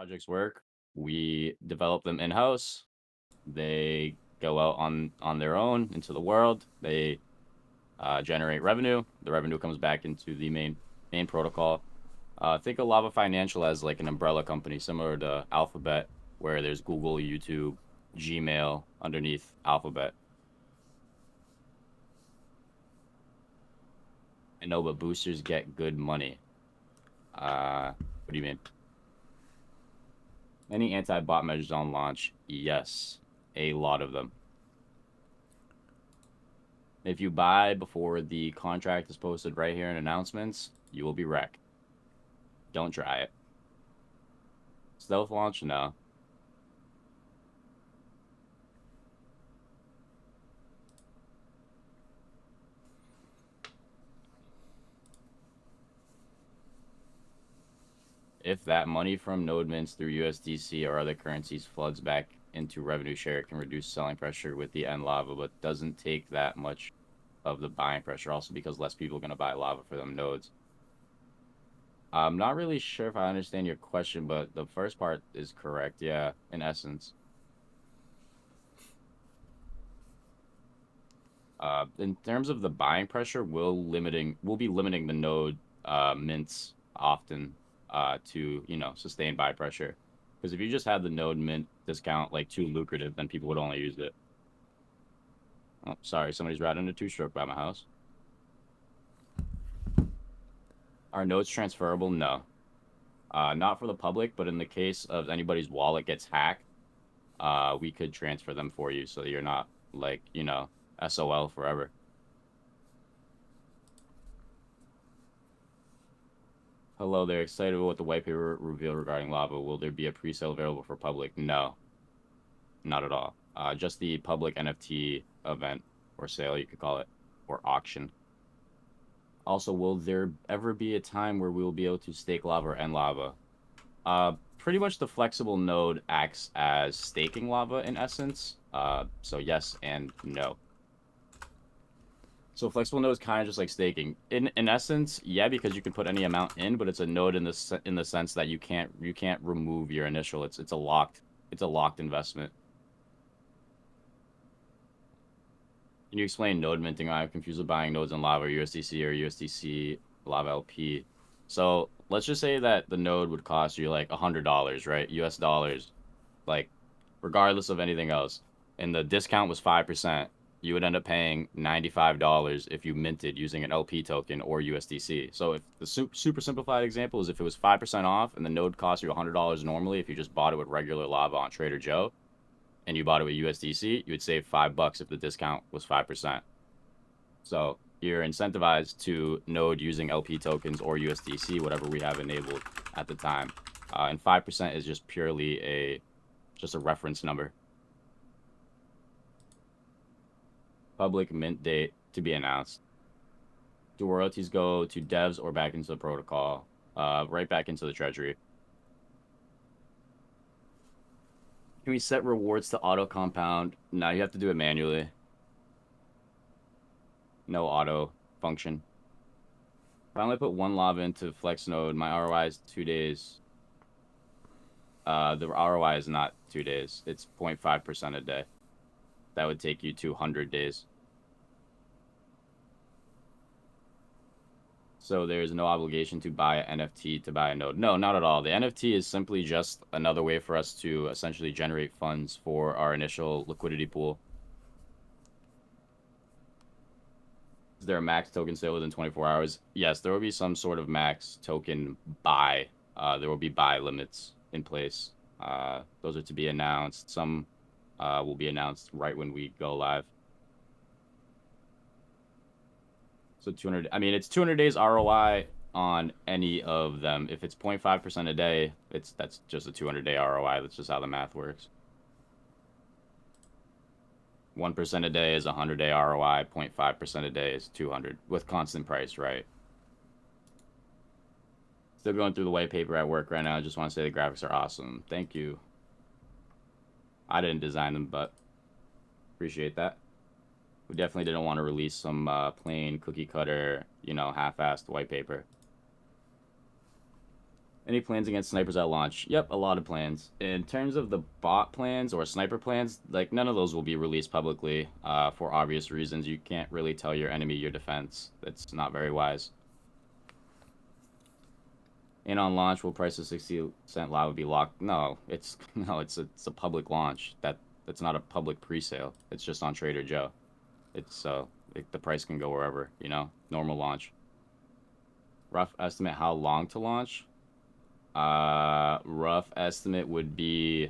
projects work, we develop them in-house. They go out on their own into the world. They generate revenue. The revenue comes back into the main protocol. Think of Lava Financial as like an umbrella company, similar to Alphabet, where there's Google, YouTube, Gmail underneath Alphabet. I know, but boosters get good money. What do you mean? Any anti-bot measures on launch? Yes, a lot of them. If you buy before the contract is posted right here in announcements, you will be wrecked. Don't try it. Stealth launch? No. If that money from node mints through USDC or other currencies floods back into revenue share, it can reduce selling pressure with the end lava, but doesn't take that much of the buying pressure, also because less people are going to buy lava for them nodes. I'm not really sure if I understand your question, but the first part is correct. Yeah, in essence. In terms of the buying pressure, we'll be limiting the node mints often to sustain buy pressure. Because if you just had the node mint discount like too lucrative, then people would only use it. Oh, sorry, somebody's riding a two-stroke by my house. Are nodes transferable? No. Not for the public, but in the case of anybody's wallet gets hacked, we could transfer them for you so you're not like, SOL forever. Hello there, excited about what the white paper reveal regarding lava. Will there be a pre-sale available for public? No, not at all. Just the public NFT event or sale, you could call it, or auction. Also, will there ever be a time where we will be able to stake lava or end lava? Pretty much the flexible node acts as staking lava in essence. So yes and no. So flexible node is kind of just like staking. In essence, yeah, because you can put any amount in, but it's a node in the sense that you can't remove your initial. It's a locked investment. Can you explain node minting? I'm confused with buying nodes in Lava or USDC or USDC Lava LP. So let's just say that the node would cost you like $100, right? US dollars, like regardless of anything else. And the discount was 5%. You would end up paying $95 if you minted using an LP token or USDC. So if the super simplified example is if it was 5% off and the node cost you $100 normally, if you just bought it with regular lava on Trader Joe and you bought it with USDC, you would save $5 if the discount was 5%. So you're incentivized to node using LP tokens or USDC, whatever we have enabled at the time. And 5% is just purely just a reference number. Public mint date to be announced. Do royalties go to devs or back into the protocol? Right back into the treasury. Can we set rewards to auto compound? No, you have to do it manually. No auto function. If I only put one lava into flex node, my ROI is 2 days. The ROI is not 2 days. It's 0.5% a day. That would take you 200 days. So there's no obligation to buy an NFT to buy a node. No, not at all. The NFT is simply just another way for us to essentially generate funds for our initial liquidity pool. Is there a max token sale within 24 hours? Yes, there will be some sort of max token buy. There will be buy limits in place. Those are to be announced. Some will be announced right when we go live. So 200, I mean, it's 200 days ROI on any of them. If it's 0.5% a day, that's just a 200-day ROI. That's just how the math works. 1% a day is a 100-day ROI. 0.5% a day is 200 with constant price, right? Still going through the white paper at work right now. I just want to say the graphics are awesome. Thank you. I didn't design them, but appreciate that. We definitely didn't want to release some plain cookie cutter, half-assed white paper. Any plans against snipers at launch? Yep, a lot of plans. In terms of the bot plans or sniper plans, like none of those will be released publicly for obvious reasons. You can't really tell your enemy your defense. That's not very wise. And on launch, will price of 60% lava be locked? No, it's no, it's a public launch. That's not a public pre-sale. It's just on Trader Joe. It's the price can go wherever, you know, normal launch. Rough estimate how long to launch? Rough estimate would be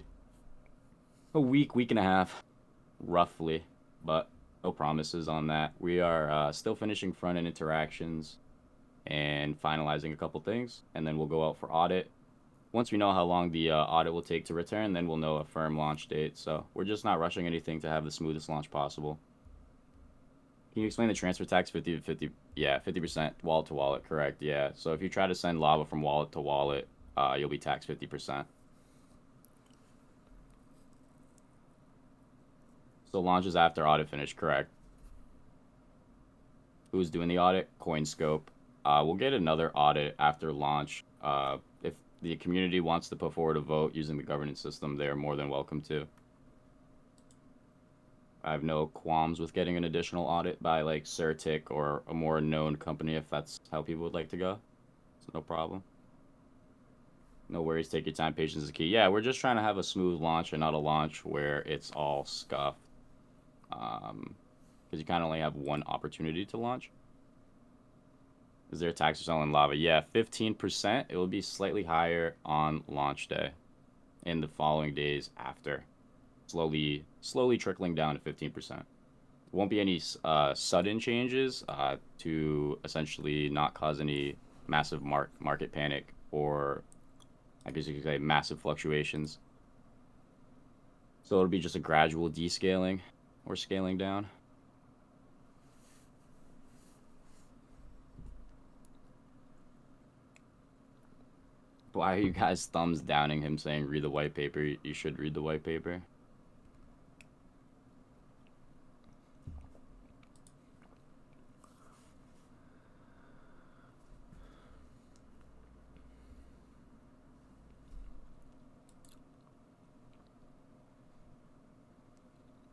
a week and a half, roughly, but no promises on that. We are still finishing front end interactions and finalizing a couple things, and then we'll go out for audit. Once we know how long the audit will take to return, then we'll know a firm launch date. So we're just not rushing anything to have the smoothest launch possible. Can you explain the transfer tax 50 to 50? Yeah, 50% wallet to wallet, correct. Yeah. So if you try to send lava from wallet to wallet, you'll be taxed 50%. So launches after audit finish, correct. Who's doing the audit? CoinScope. We'll get another audit after launch. If the community wants to put forward a vote using the governance system, they're more than welcome to. I have no qualms with getting an additional audit by like Certic or a more known company if that's how people would like to go. So no problem. No worries. Take your time. Patience is key. Yeah, we're just trying to have a smooth launch and not a launch where it's all scuffed. Because you kind of only have one opportunity to launch. Is there a tax for selling lava? Yeah, 15%. It will be slightly higher on launch day and the following days after. Slowly trickling down to 15%. Won't be any sudden changes to essentially not cause any massive market panic or I guess you could say massive fluctuations. So it'll be just a gradual descaling or scaling down. Why are you guys thumbs downing him saying read the white paper? You should read the white paper.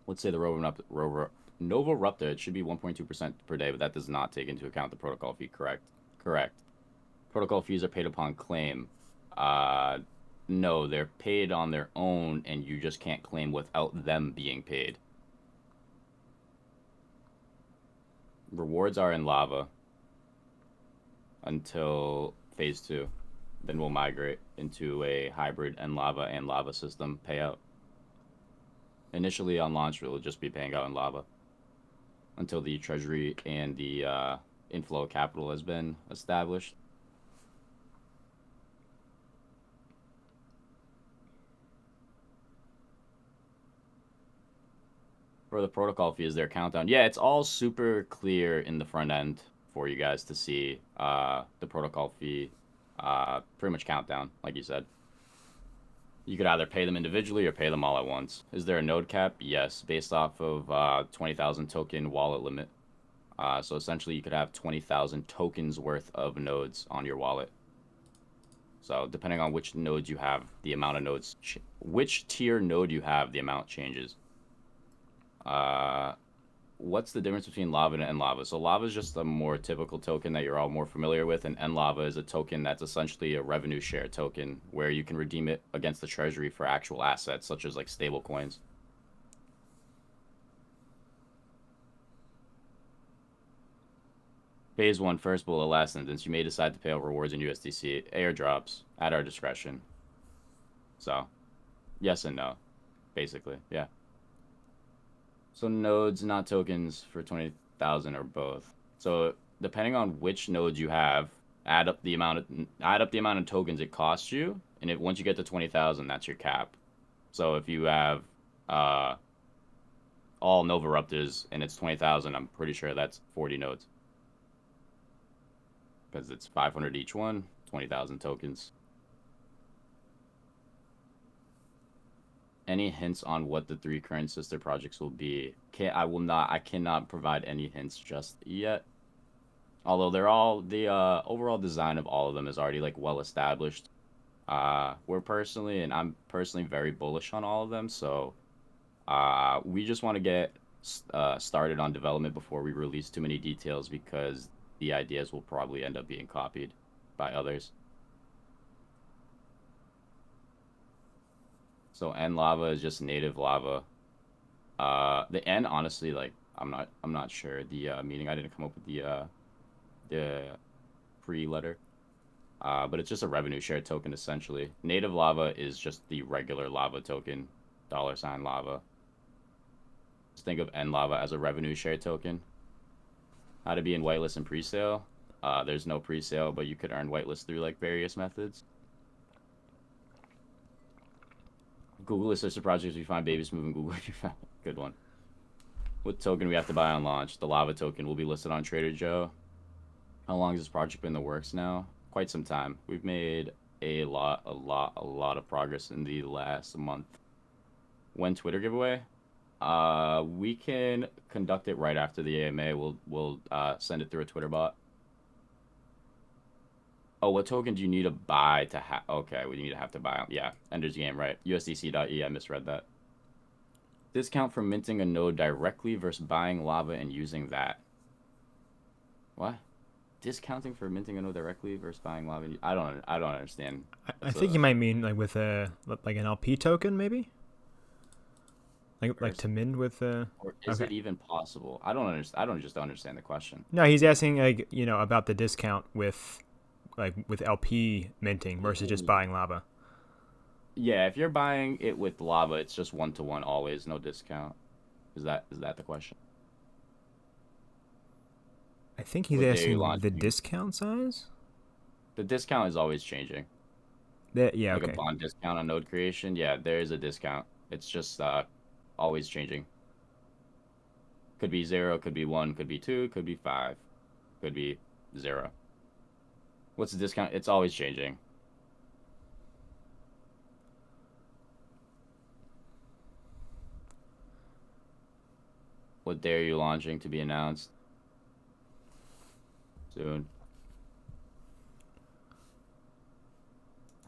Let's say the Nova Rupta, it should be 1.2% per day, but that does not take into account the protocol fee, correct? Correct. Protocol fees are paid upon claim. No, they're paid on their own, and you just can't claim without them being paid. Rewards are in lava until phase 2. Then we'll migrate into a hybrid and lava system payout. Initially on launch, we'll just be paying out in lava until the treasury and the inflow of capital has been established. For the protocol fee, is there a countdown? Yeah, it's all super clear in the front end for you guys to see the protocol fee pretty much countdown, like you said. You could either pay them individually or pay them all at once. Is there a node cap? Yes, based off of 20,000 token wallet limit. So essentially, you could have 20,000 tokens worth of nodes on your wallet. So depending on which nodes you have, the amount of nodes, which tier node you have, the amount changes. What's the difference between lava and lava? So lava is just a more typical token that you're all more familiar with, and lava is a token that's essentially a revenue share token where you can redeem it against the treasury for actual assets such as like stable coins. Phase 1 first bullet last sentence. You may decide to pay out rewards in USDC airdrops at our discretion. So yes and no, basically. Yeah. So nodes, not tokens for 20,000 or both. So depending on which nodes you have, add up the amount of tokens it costs you, and if once you get to 20,000, that's your cap. So if you have all Nova Ruptors and it's 20,000, I'm pretty sure that's 40 nodes. Because it's 500 each one, 20,000 tokens. Any hints on what the 3 current sister projects will be? I cannot provide any hints just yet. Although they're all the overall design of all of them is already like well established. I'm personally very bullish on all of them. So we just want to get started on development before we release too many details because the ideas will probably end up being copied by others. So N lava is just native lava. The N honestly, like I'm not sure the meaning. I didn't come up with the pre letter. But it's just a revenue share token essentially. Native lava is just the regular lava token, $ lava. Just think of N lava as a revenue share token. How to be in whitelist and presale? There's no presale, but you could earn whitelist through like various methods. Google sister projects. We find babies moving. Google if you found good one. What token we have to buy on launch? The lava token will be listed on Trader Joe. How long has this project been in the works now? Quite some time. We've made a lot of progress in the last month. When Twitter giveaway? We can conduct it right after the AMA. We'll send it through a Twitter bot. Oh, what token do you need to buy to have? Okay, we need to have to buy. Yeah, Ender's Game, right? USDC.E. I misread that. Discount for minting a node directly versus buying lava and using that. What? Discounting for minting a node directly versus buying lava? I don't understand. I think you might mean like with like an LP token maybe. Like to mint with or is okay. it even possible? I don't understand. I don't understand the question. No, he's asking like about the discount with LP minting versus just buying lava. Yeah, if you're buying it with lava, it's just 1-to-1 always, no discount. Is that the question? I think he's What day are you asking the launching? discount size. The discount is always changing. Yeah, Like a okay. bond discount on node creation, yeah, there is a discount. It's just always changing. Could be 0, could be 1, could be 2, could be 5, could be 0. What's the discount? It's always changing. What day are you launching to be announced? Soon.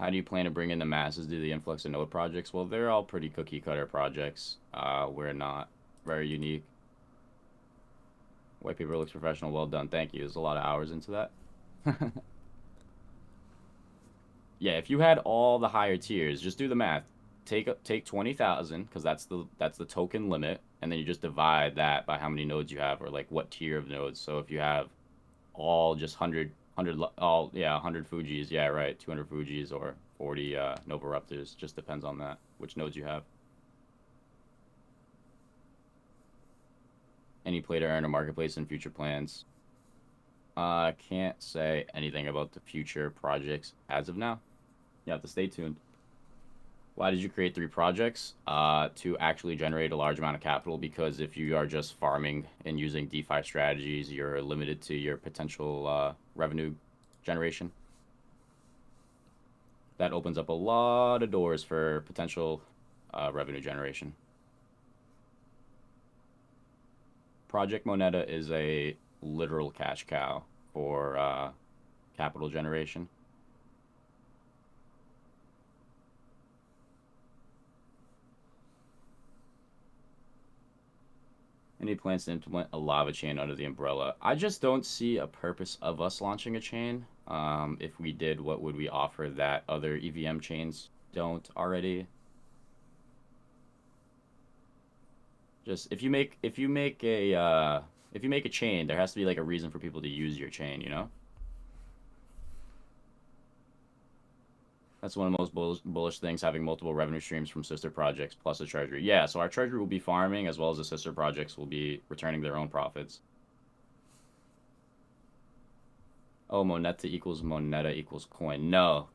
How do you plan to bring in the masses due to the influx of node projects? Well, they're all pretty cookie cutter projects. We're not very unique. White paper looks professional. Well done. Thank you. There's a lot of hours into that. Yeah, if you had all the higher tiers, just do the math. Take 20,000 because that's the token limit, and then you just divide that by how many nodes you have or like what tier of nodes. So if you have all just 100 all yeah 100 Fujis, yeah right, 200 Fujis or 40 Nova Raptors, just depends on that which nodes you have. Any play to earn a marketplace and future plans? I can't say anything about the future projects as of now. You have to stay tuned. Why did you create 3 projects? To actually generate a large amount of capital, because if you are just farming and using DeFi strategies, you're limited to your potential revenue generation. That opens up a lot of doors for potential revenue generation. Project Moneta is a literal cash cow for capital generation. Any plans to implement a lava chain under the umbrella? I just don't see a purpose of us launching a chain. If we did, what would we offer that other EVM chains don't already? Just if you make a chain, there has to be like a reason for people to use your chain, you know? That's one of the most bullish things, having multiple revenue streams from sister projects plus a treasury. Yeah, so our treasury will be farming as well as the sister projects will be returning their own profits. Oh, moneta equals moneta equals coin. No,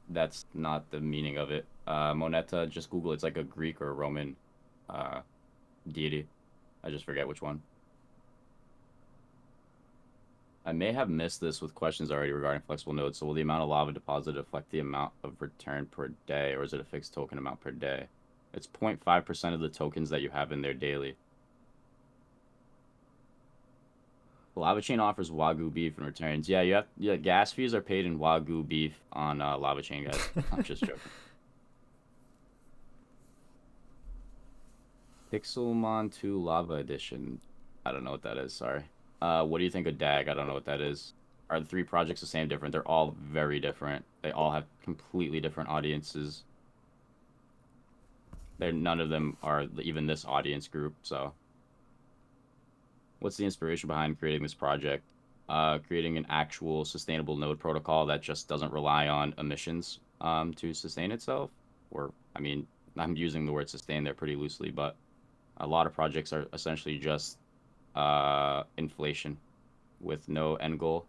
that's not the meaning of it. Moneta, just Google. It's like a Greek or a Roman uh, deity. I just forget which one. I may have missed this with questions already regarding flexible nodes. So will the amount of lava deposited affect the amount of return per day, or is it a fixed token amount per day? It's 0.5% of the tokens that you have in there daily. Lava Chain offers Wagyu beef in returns. Yeah, gas fees are paid in Wagyu beef on Lava Chain, guys. I'm just joking. Pixelmon 2 Lava Edition. I don't know what that is, sorry. What do you think of DAG? I don't know what that is. Are the three projects the same, different? They're all very different. They all have completely different audiences. None of them are even this audience group, so. What's the inspiration behind creating this project? Creating an actual sustainable node protocol that just doesn't rely on emissions to sustain itself. Or, I mean, I'm using the word sustain there pretty loosely, but a lot of projects are essentially just inflation with no end goal.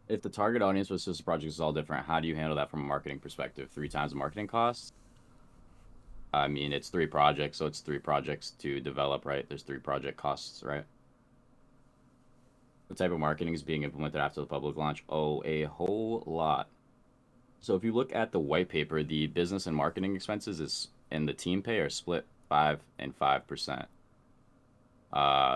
If the target audience for this project is all different, how do you handle that from a marketing perspective? 3 times the marketing costs? I mean, it's 3 projects, so it's 3 projects to develop, right? There's 3 project costs, right? What type of marketing is being implemented after the public launch? Oh, a whole lot. So if you look at the white paper, the business and marketing expenses is and the team pay are split 5% and 5%.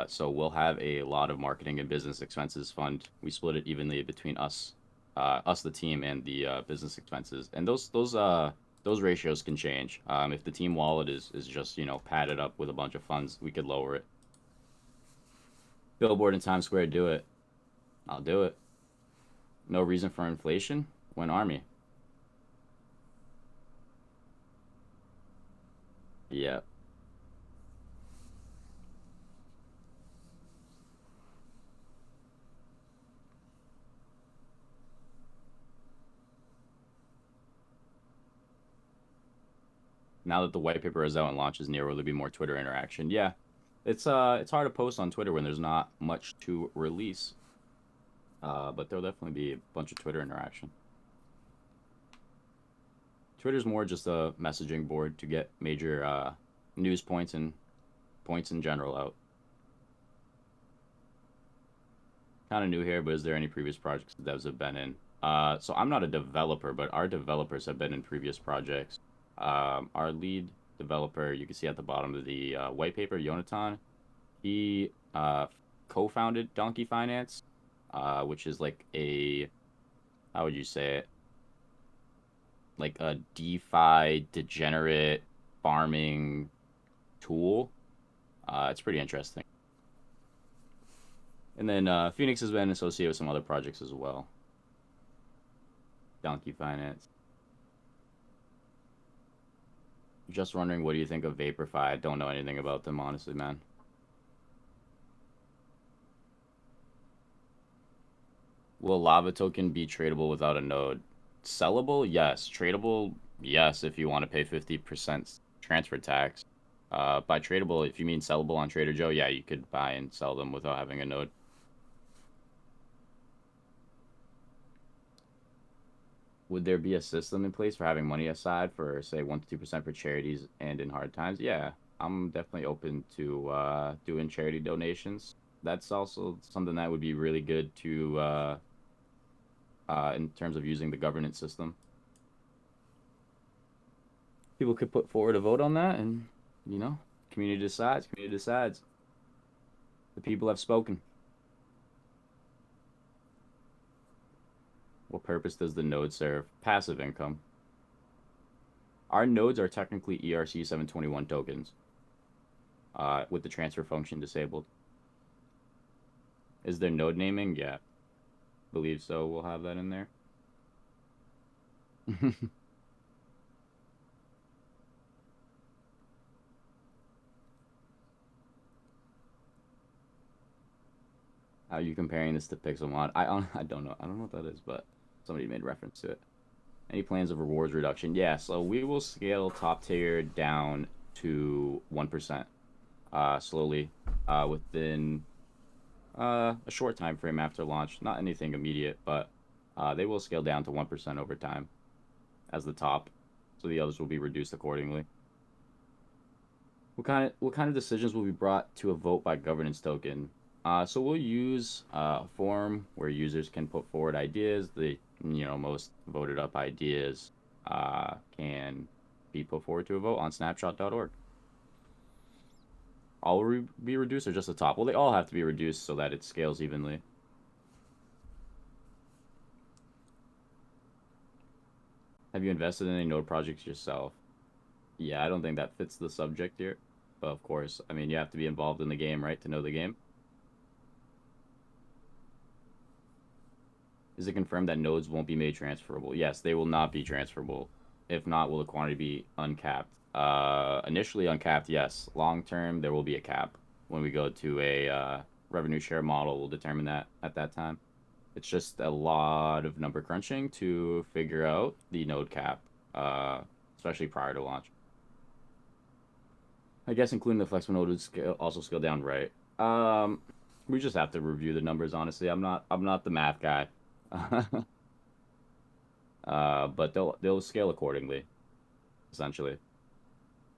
So we'll have a lot of marketing and business expenses fund. We split it evenly between us, the team, and the business expenses. And those ratios can change. If the team wallet is just padded up with a bunch of funds, we could lower it. Billboard in Times Square, do it. I'll do it. No reason for inflation? Win Army. Yeah. Now that the white paper is out and launches near, will there be more Twitter interaction? Yeah. It's hard to post on Twitter when there's not much to release. But there'll definitely be a bunch of Twitter interaction. Twitter's more just a messaging board to get major news points and points in general out. Kind of new here, but is there any previous projects the devs have been in? So I'm not a developer, but our developers have been in previous projects. Our lead developer, you can see at the bottom of the white paper, Yonatan, he co-founded Donkey Finance, which is like how would you say it? Like a DeFi degenerate farming tool. It's pretty interesting. And then Phoenix has been associated with some other projects as well. Donkey Finance. Just wondering, what do you think of Vaporfy? I don't know anything about them, honestly, man. Will Lava token be tradable without a node? Sellable? Yes. Tradable? Yes, if you want to pay 50% transfer tax. By tradable, if you mean sellable on Trader Joe, yeah, you could buy and sell them without having a node. Would there be a system in place for having money aside for, say, 1 to 2% for charities and in hard times? Yeah, I'm definitely open to doing charity donations. That's also something that would be really good to in terms of using the governance system. People could put forward a vote on that, and community decides. Community decides. The people have spoken. What purpose does the node serve? Passive income. Our nodes are technically ERC 721 tokens, with the transfer function disabled. Is there node naming? Yeah, believe so. We'll have that in there. How are you comparing this to Pixelmon? I don't know. I don't know what that is, but somebody made reference to it. Any plans of rewards reduction? Yeah, so we will scale top tier down to 1%, slowly, within a short time frame after launch. Not anything immediate, but they will scale down to 1% over time as the top, so the others will be reduced accordingly. What kind of decisions will be brought to a vote by governance token? So we'll use a forum where users can put forward ideas, the most voted up ideas. can be put forward to a vote on snapshot.org. All will be reduced or just the top? Well, they all have to be reduced so that it scales evenly. Have you invested in any node projects yourself? Yeah, I don't think that fits the subject here. But of course, I mean, you have to be involved in the game, right, to know the game. Is it confirmed that nodes won't be made transferable? Yes, they will not be transferable. If not, will the quantity be uncapped? Initially uncapped, yes. Long term, there will be a cap. When we go to a revenue share model, we'll determine that at that time. It's just a lot of number crunching to figure out the node cap, especially prior to launch. I guess including the flexible node would also scale down, right? We just have to review the numbers. Honestly, I'm not the math guy, but they'll scale accordingly, essentially.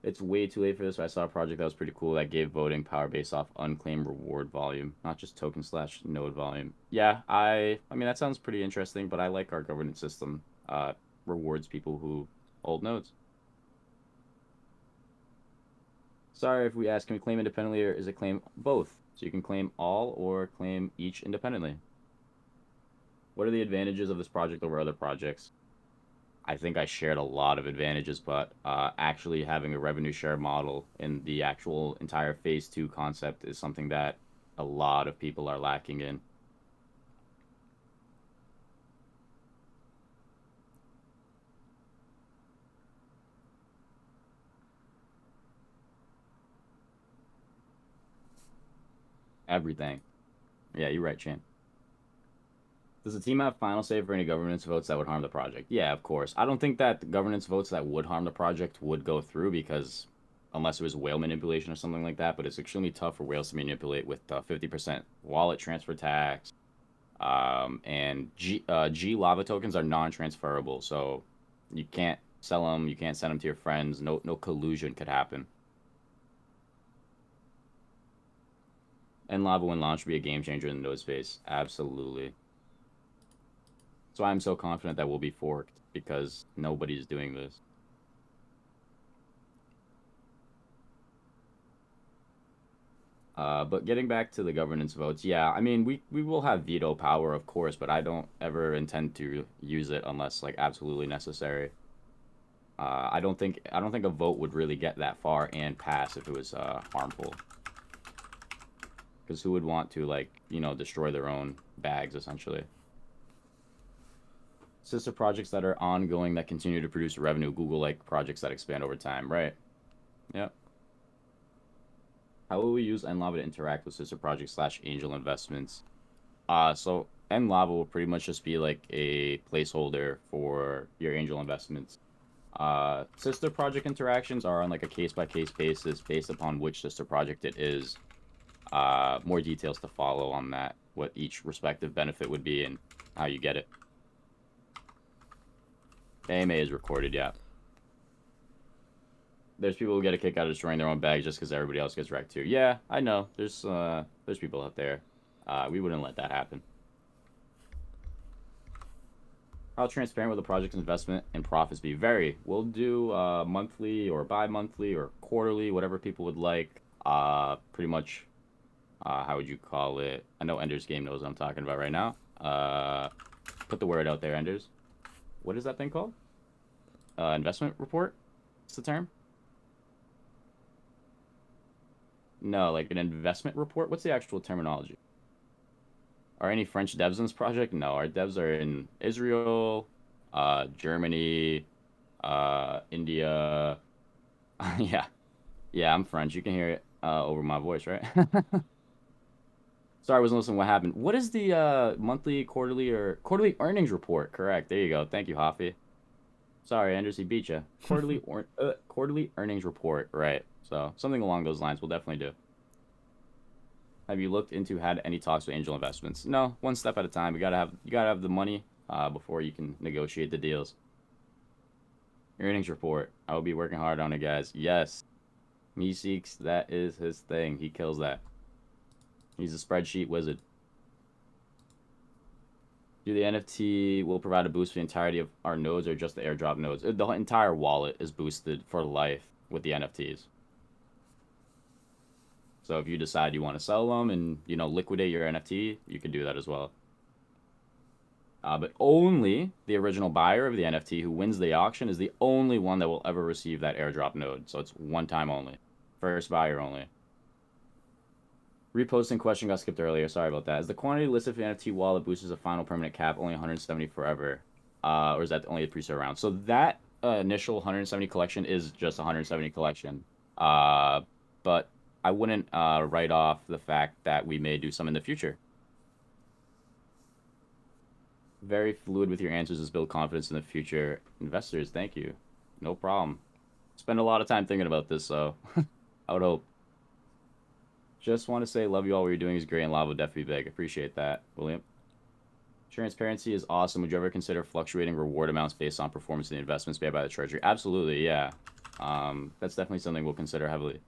It's way too late for this. But I saw a project that was pretty cool that gave voting power based off unclaimed reward volume, not just token slash node volume. Yeah, I mean that sounds pretty interesting, but I like our governance system. Rewards people who hold nodes. Sorry if we ask, can we claim independently or is it claim both? So you can claim all or claim each independently. What are the advantages of this project over other projects? I think I shared a lot of advantages, but actually having a revenue share model in the actual entire phase 2 concept is something that a lot of people are lacking in. Everything. Yeah, you're right, Chan. Does the team have final say for any governance votes that would harm the project? Yeah, of course. I don't think that the governance votes that would harm the project would go through because unless it was whale manipulation or something like that, but it's extremely tough for whales to manipulate with 50% wallet transfer tax. And G lava tokens are non-transferable, so you can't sell them, you can't send them to your friends. No collusion could happen. And lava when launched would be a game changer in the node space. Absolutely. So I'm so confident that we'll be forked because nobody's doing this. But getting back to the governance votes, yeah, I mean we will have veto power, of course, but I don't ever intend to use it unless like absolutely necessary. I don't think a vote would really get that far and pass if it was harmful. Because who would want to like destroy their own bags essentially? Sister projects that are ongoing that continue to produce revenue, Google like projects that expand over time, right? Yep. How will we use NLava to interact with sister projects slash angel investments? So NLava will pretty much just be like a placeholder for your angel investments. Sister project interactions are on like a case by case basis based upon which sister project it is. More details to follow on that, what each respective benefit would be and how you get it. AMA is recorded, yeah. There's people who get a kick out of destroying their own bags just because everybody else gets wrecked too. Yeah, I know. There's people out there. We wouldn't let that happen. How transparent will the project's investment and profits be? Very. We'll do monthly or bi-monthly or quarterly, whatever people would like. Pretty much, how would you call it? I know Ender's Game knows what I'm talking about right now. Put the word out there, Enders. What is that thing called? Investment report? What's the term? No, like an investment report? What's the actual terminology? Are any French devs in this project? No, our devs are in Israel, Germany, India. Yeah. Yeah, I'm French. You can hear it over my voice, right? Sorry, I wasn't listening. What happened? What is the monthly, quarterly, or quarterly earnings report? Correct. There you go. Thank you, Hoffy. Sorry, Anders, he beat you. Quarterly earnings report. Right. So something along those lines we'll definitely do. Have you looked into had any talks with angel investments? No, one step at a time. You gotta have the money before you can negotiate the deals. Earnings report. I will be working hard on it, guys. Yes. Meeseeks, that is his thing. He kills that. He's a spreadsheet wizard. Do the NFT will provide a boost for the entirety of our nodes or just the airdrop nodes? The entire wallet is boosted for life with the NFTs. So if you decide you want to sell them and, liquidate your NFT, you can do that as well. But only the original buyer of the NFT who wins the auction is the only one that will ever receive that airdrop node. So it's one time only. First buyer only. Reposting question got skipped earlier. Sorry about that. Is the quantity listed for the NFT wallet boosters a final permanent cap only 170 forever? Or is that only the pre-sale round? So that initial 170 collection is just 170 collection. But I wouldn't write off the fact that we may do some in the future. Very fluid with your answers is build confidence in the future. Investors, thank you. No problem. Spend a lot of time thinking about this, so I would hope. Just want to say, love you all. What you're doing is great, and lava would definitely be big. Appreciate that, William. Transparency is awesome. Would you ever consider fluctuating reward amounts based on performance of the investments made by the treasury? Absolutely, yeah. That's definitely something we'll consider heavily.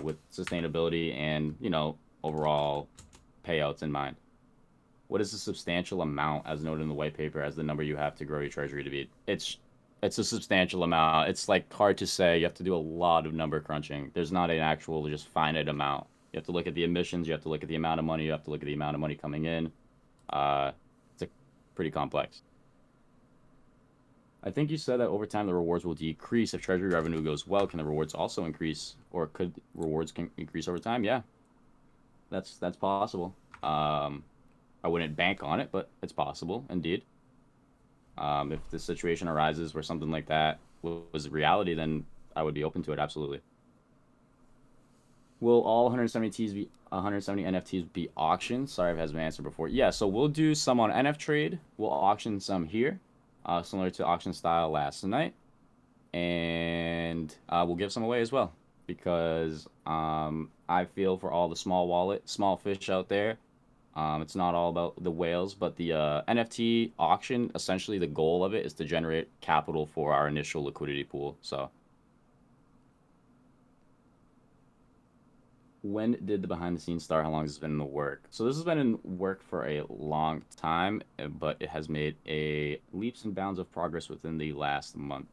With sustainability and, overall payouts in mind. What is a substantial amount, as noted in the white paper, as the number you have to grow your treasury to be? It's a substantial amount. It's like hard to say. You have to do a lot of number crunching. There's not an actual just finite amount. You have to look at the emissions. You have to look at the amount of money. You have to look at the amount of money coming in. It's pretty complex. I think you said that over time the rewards will decrease if treasury revenue goes well. Can the rewards also increase, or could rewards increase over time? Yeah, that's possible. I wouldn't bank on it, but it's possible indeed. If the situation arises where something like that was reality, then I would be open to it. Absolutely. Will all 170 NFTs be auctioned? Sorry if it hasn't been answered before. Yeah, so we'll do some on NF Trade. We'll auction some here, similar to auction style last night, and we'll give some away as well because I feel for all the small fish out there. It's not all about the whales, but the NFT auction, essentially the goal of it is to generate capital for our initial liquidity pool. So when did the behind the scenes start? How long has it been in the work? So this has been in work for a long time, but it has made a leaps and bounds of progress within the last month.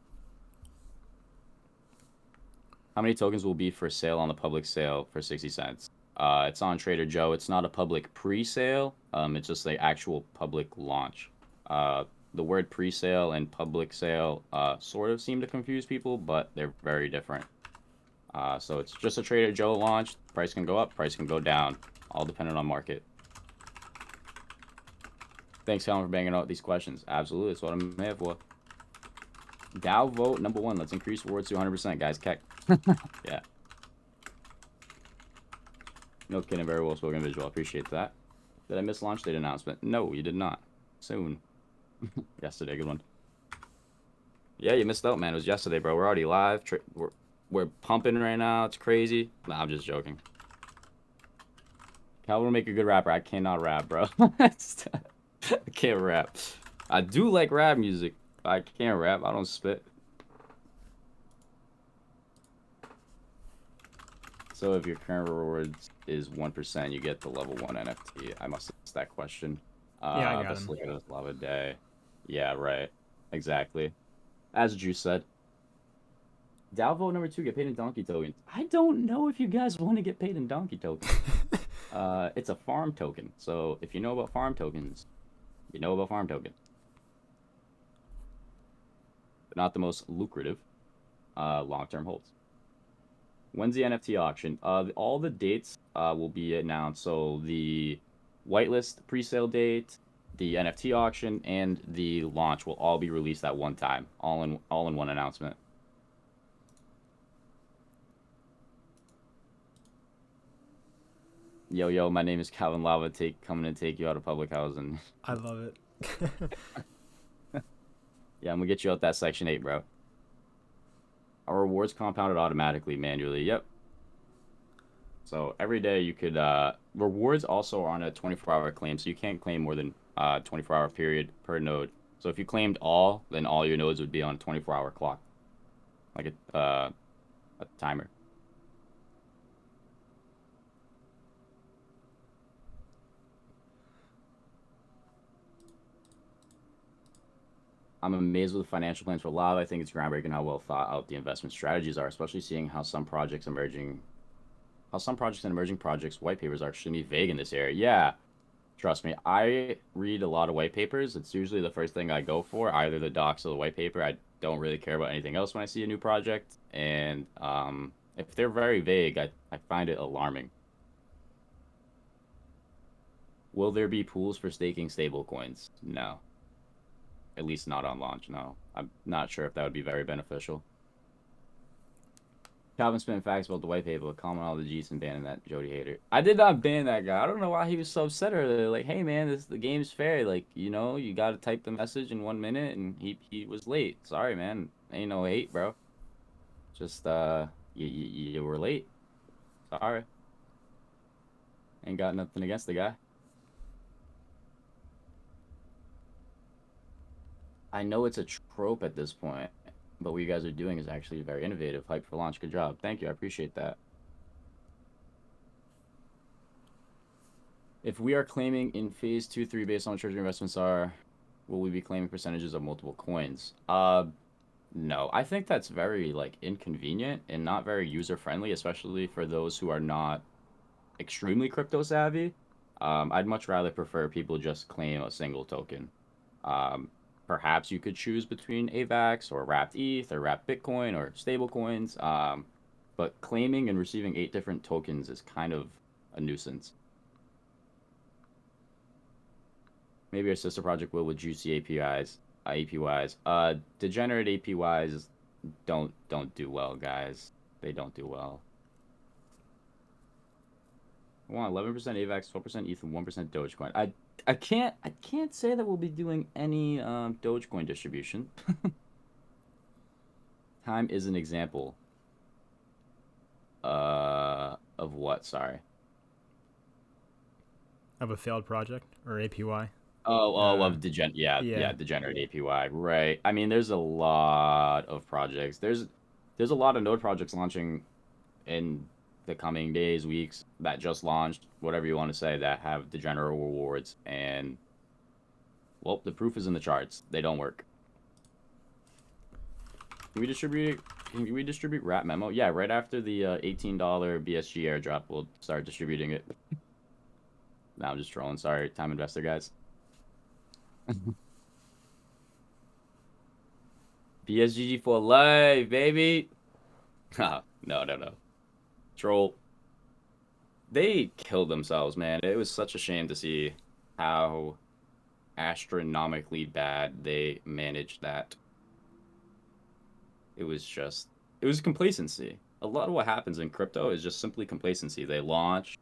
How many tokens will be for sale on the public sale for 60 cents? It's on Trader Joe. It's not a public pre-sale. It's just the actual public launch. The word pre-sale and public sale sort of seem to confuse people, but they're very different. So it's just a Trader Joe launch. Price can go up, price can go down, all dependent on market. Thanks, Kalvin, for banging out these questions. Absolutely, that's what I'm here for. Dow vote number 1. Let's increase rewards to 100%, guys. Keck. Yeah. No kidding, very well spoken visual. Appreciate that. Did I miss launch date announcement? No, you did not. Soon. Yesterday, good one. Yeah, you missed out, man. It was yesterday, bro. We're already live. We're pumping right now. It's crazy. Nah, I'm just joking. Kalvin will make a good rapper. I cannot rap, bro. I can't rap. I do like rap music. I can't rap. I don't spit. So if your current rewards is 1%, you get the level 1 NFT. I must have asked that question. Yeah, I got him. Look at this lava day. Yeah, right. Exactly. As Juice said. Dow vote number 2, get paid in donkey tokens. I don't know if you guys want to get paid in donkey tokens. It's a farm token. So if you know about farm tokens, you know about farm tokens. But not the most lucrative long-term holds. When's the NFT auction? All the dates will be announced. So the whitelist pre-sale date, the NFT auction, and the launch will all be released at one time, all in one announcement. Yo, my name is Kalvin Lava. Coming to take you out of public housing. I love it. Yeah, I'm gonna get you out that Section 8, bro. Are rewards compounded automatically, manually? Yep. So every day you could rewards also are on a 24-hour claim, so you can't claim more than 24-hour period per node. So if you claimed all, then all your nodes would be on a 24-hour clock, like a timer. I'm amazed with the financial plans for Lava. I think it's groundbreaking how well thought out the investment strategies are, especially seeing how some projects and emerging projects white papers are extremely vague in this area. Yeah, trust me, I read a lot of white papers. It's usually the first thing I go for, either the docs or the white paper. I don't really care about anything else when I see a new project. And if they're very vague, I find it alarming. Will there be pools for staking stablecoins? No. At least not on launch, no. I'm not sure if that would be very beneficial. Calvin spent facts about the white paper, calling all the G's and banning that Jody hater. I did not ban that guy. I don't know why he was so upset earlier. Like, hey man, the game's fair. Like, you gotta type the message in 1 minute, and he was late. Sorry, man. Ain't no hate, bro. Just you were late. Sorry. Ain't got nothing against the guy. I know it's a trope at this point, but what you guys are doing is actually very innovative. Hype for launch. Good job. Thank you. I appreciate that. If we are claiming in phase 2, 3 based on what treasury investments are, will we be claiming percentages of multiple coins? No. I think that's very like inconvenient and not very user friendly, especially for those who are not extremely crypto savvy. I'd much rather prefer people just claim a single token. Um, Perhaps you could choose between AVAX or wrapped ETH or wrapped Bitcoin or stable coins. But claiming and receiving 8 different tokens is kind of a nuisance. Maybe our sister project will with juicy APIs, APYs. Degenerate APYs don't do well, guys. They don't do well. I want 11% AVAX, 12% ETH, and 1% Dogecoin. I can't say that we'll be doing any Dogecoin distribution. Time is an example. Of what? Sorry. Of a failed project or APY. Of Yeah. degenerate APY. Right. I mean, there's a lot of projects. There's a lot of node projects launching in the coming days, weeks that just launched, whatever you want to say, that have degenerate rewards, and well, the proof is in the charts. They don't work. Can we distribute Rat Memo? Yeah, right after the $18 BSG airdrop, we'll start distributing it. Nah, I'm just trolling. Sorry, time investor guys. BSGG for life, baby. No, no, no. Troll. They killed themselves, man. It was such a shame to see how astronomically bad they managed that. It was complacency. A lot of what happens in crypto is just simply complacency. They launch,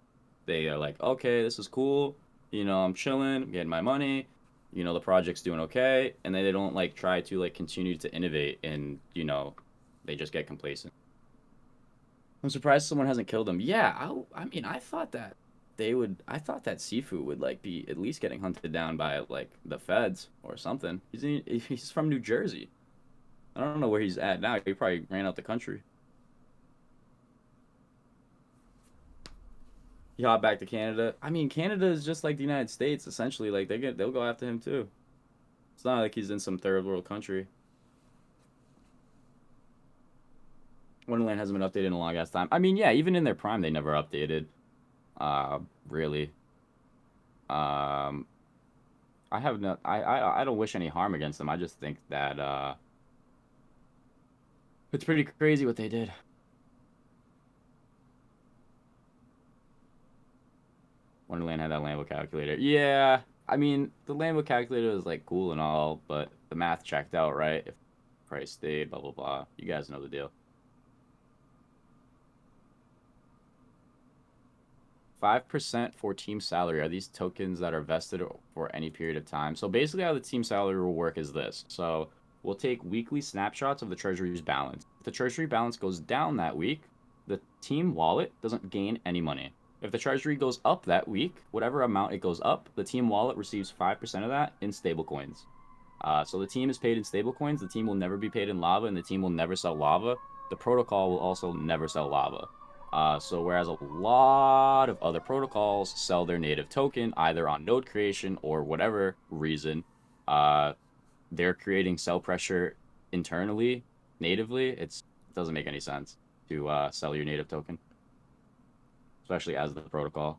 they are like, okay, this is cool. I'm chilling, I'm getting my money. The project's doing okay, and then they don't like try to like continue to innovate, and they just get complacent. I'm surprised someone hasn't killed them. Yeah, I mean, I thought that they would. I thought that Sifu would like be at least getting hunted down by like the feds or something. He's from New Jersey. I don't know where he's at now. He probably ran out the country. He hopped back to Canada. I mean, Canada is just like the United States, essentially. Like they'll go after him too. It's not like he's in some third world country. Wonderland hasn't been updated in a long ass time. I mean, yeah, even in their prime, they never updated. Really. Um, I have no. I don't wish any harm against them. I just think that it's pretty crazy what they did. Wonderland had that Lambo calculator. Yeah, I mean, the Lambo calculator was like cool and all, but the math checked out, right? If price stayed, blah blah blah. You guys know the deal. 5% for team salary. Are these tokens that are vested for any period of time? So basically how the team salary will work is this. So we'll take weekly snapshots of the treasury's balance. If the treasury balance goes down that week, the team wallet doesn't gain any money. If the treasury goes up that week, whatever amount it goes up, the team wallet receives 5% of that in stablecoins. So the team is paid in stablecoins. The team will never be paid in lava, and the team will never sell lava. The protocol will also never sell lava. So whereas a lot of other protocols sell their native token either on node creation or whatever reason, they're creating cell pressure internally, natively, it doesn't make any sense to sell your native token, especially as the protocol.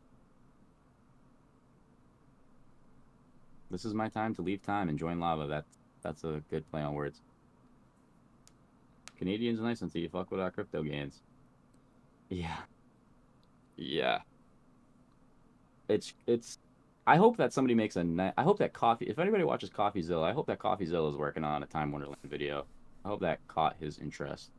This is my time to leave time and join lava. That's a good play on words. Canadians nice until you fuck with our crypto gains. Yeah. Yeah. It's I hope that somebody makes I hope that coffee if anybody watches CoffeeZilla, I hope that CoffeeZilla is working on a Time Wonderland video. I hope that caught his interest.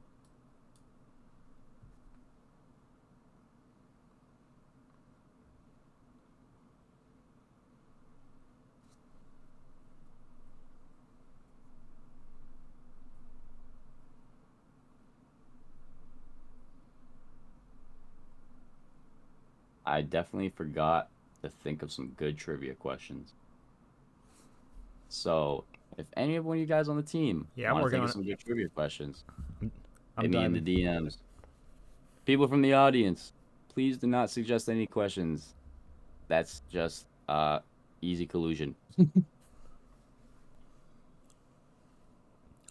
I definitely forgot to think of some good trivia questions. So, if any of one of you guys on the team Yeah, I'm want to working think on of it. some good trivia questions, I'm hit me in the diving. DMs. People from the audience, please do not suggest any questions. That's just easy collusion.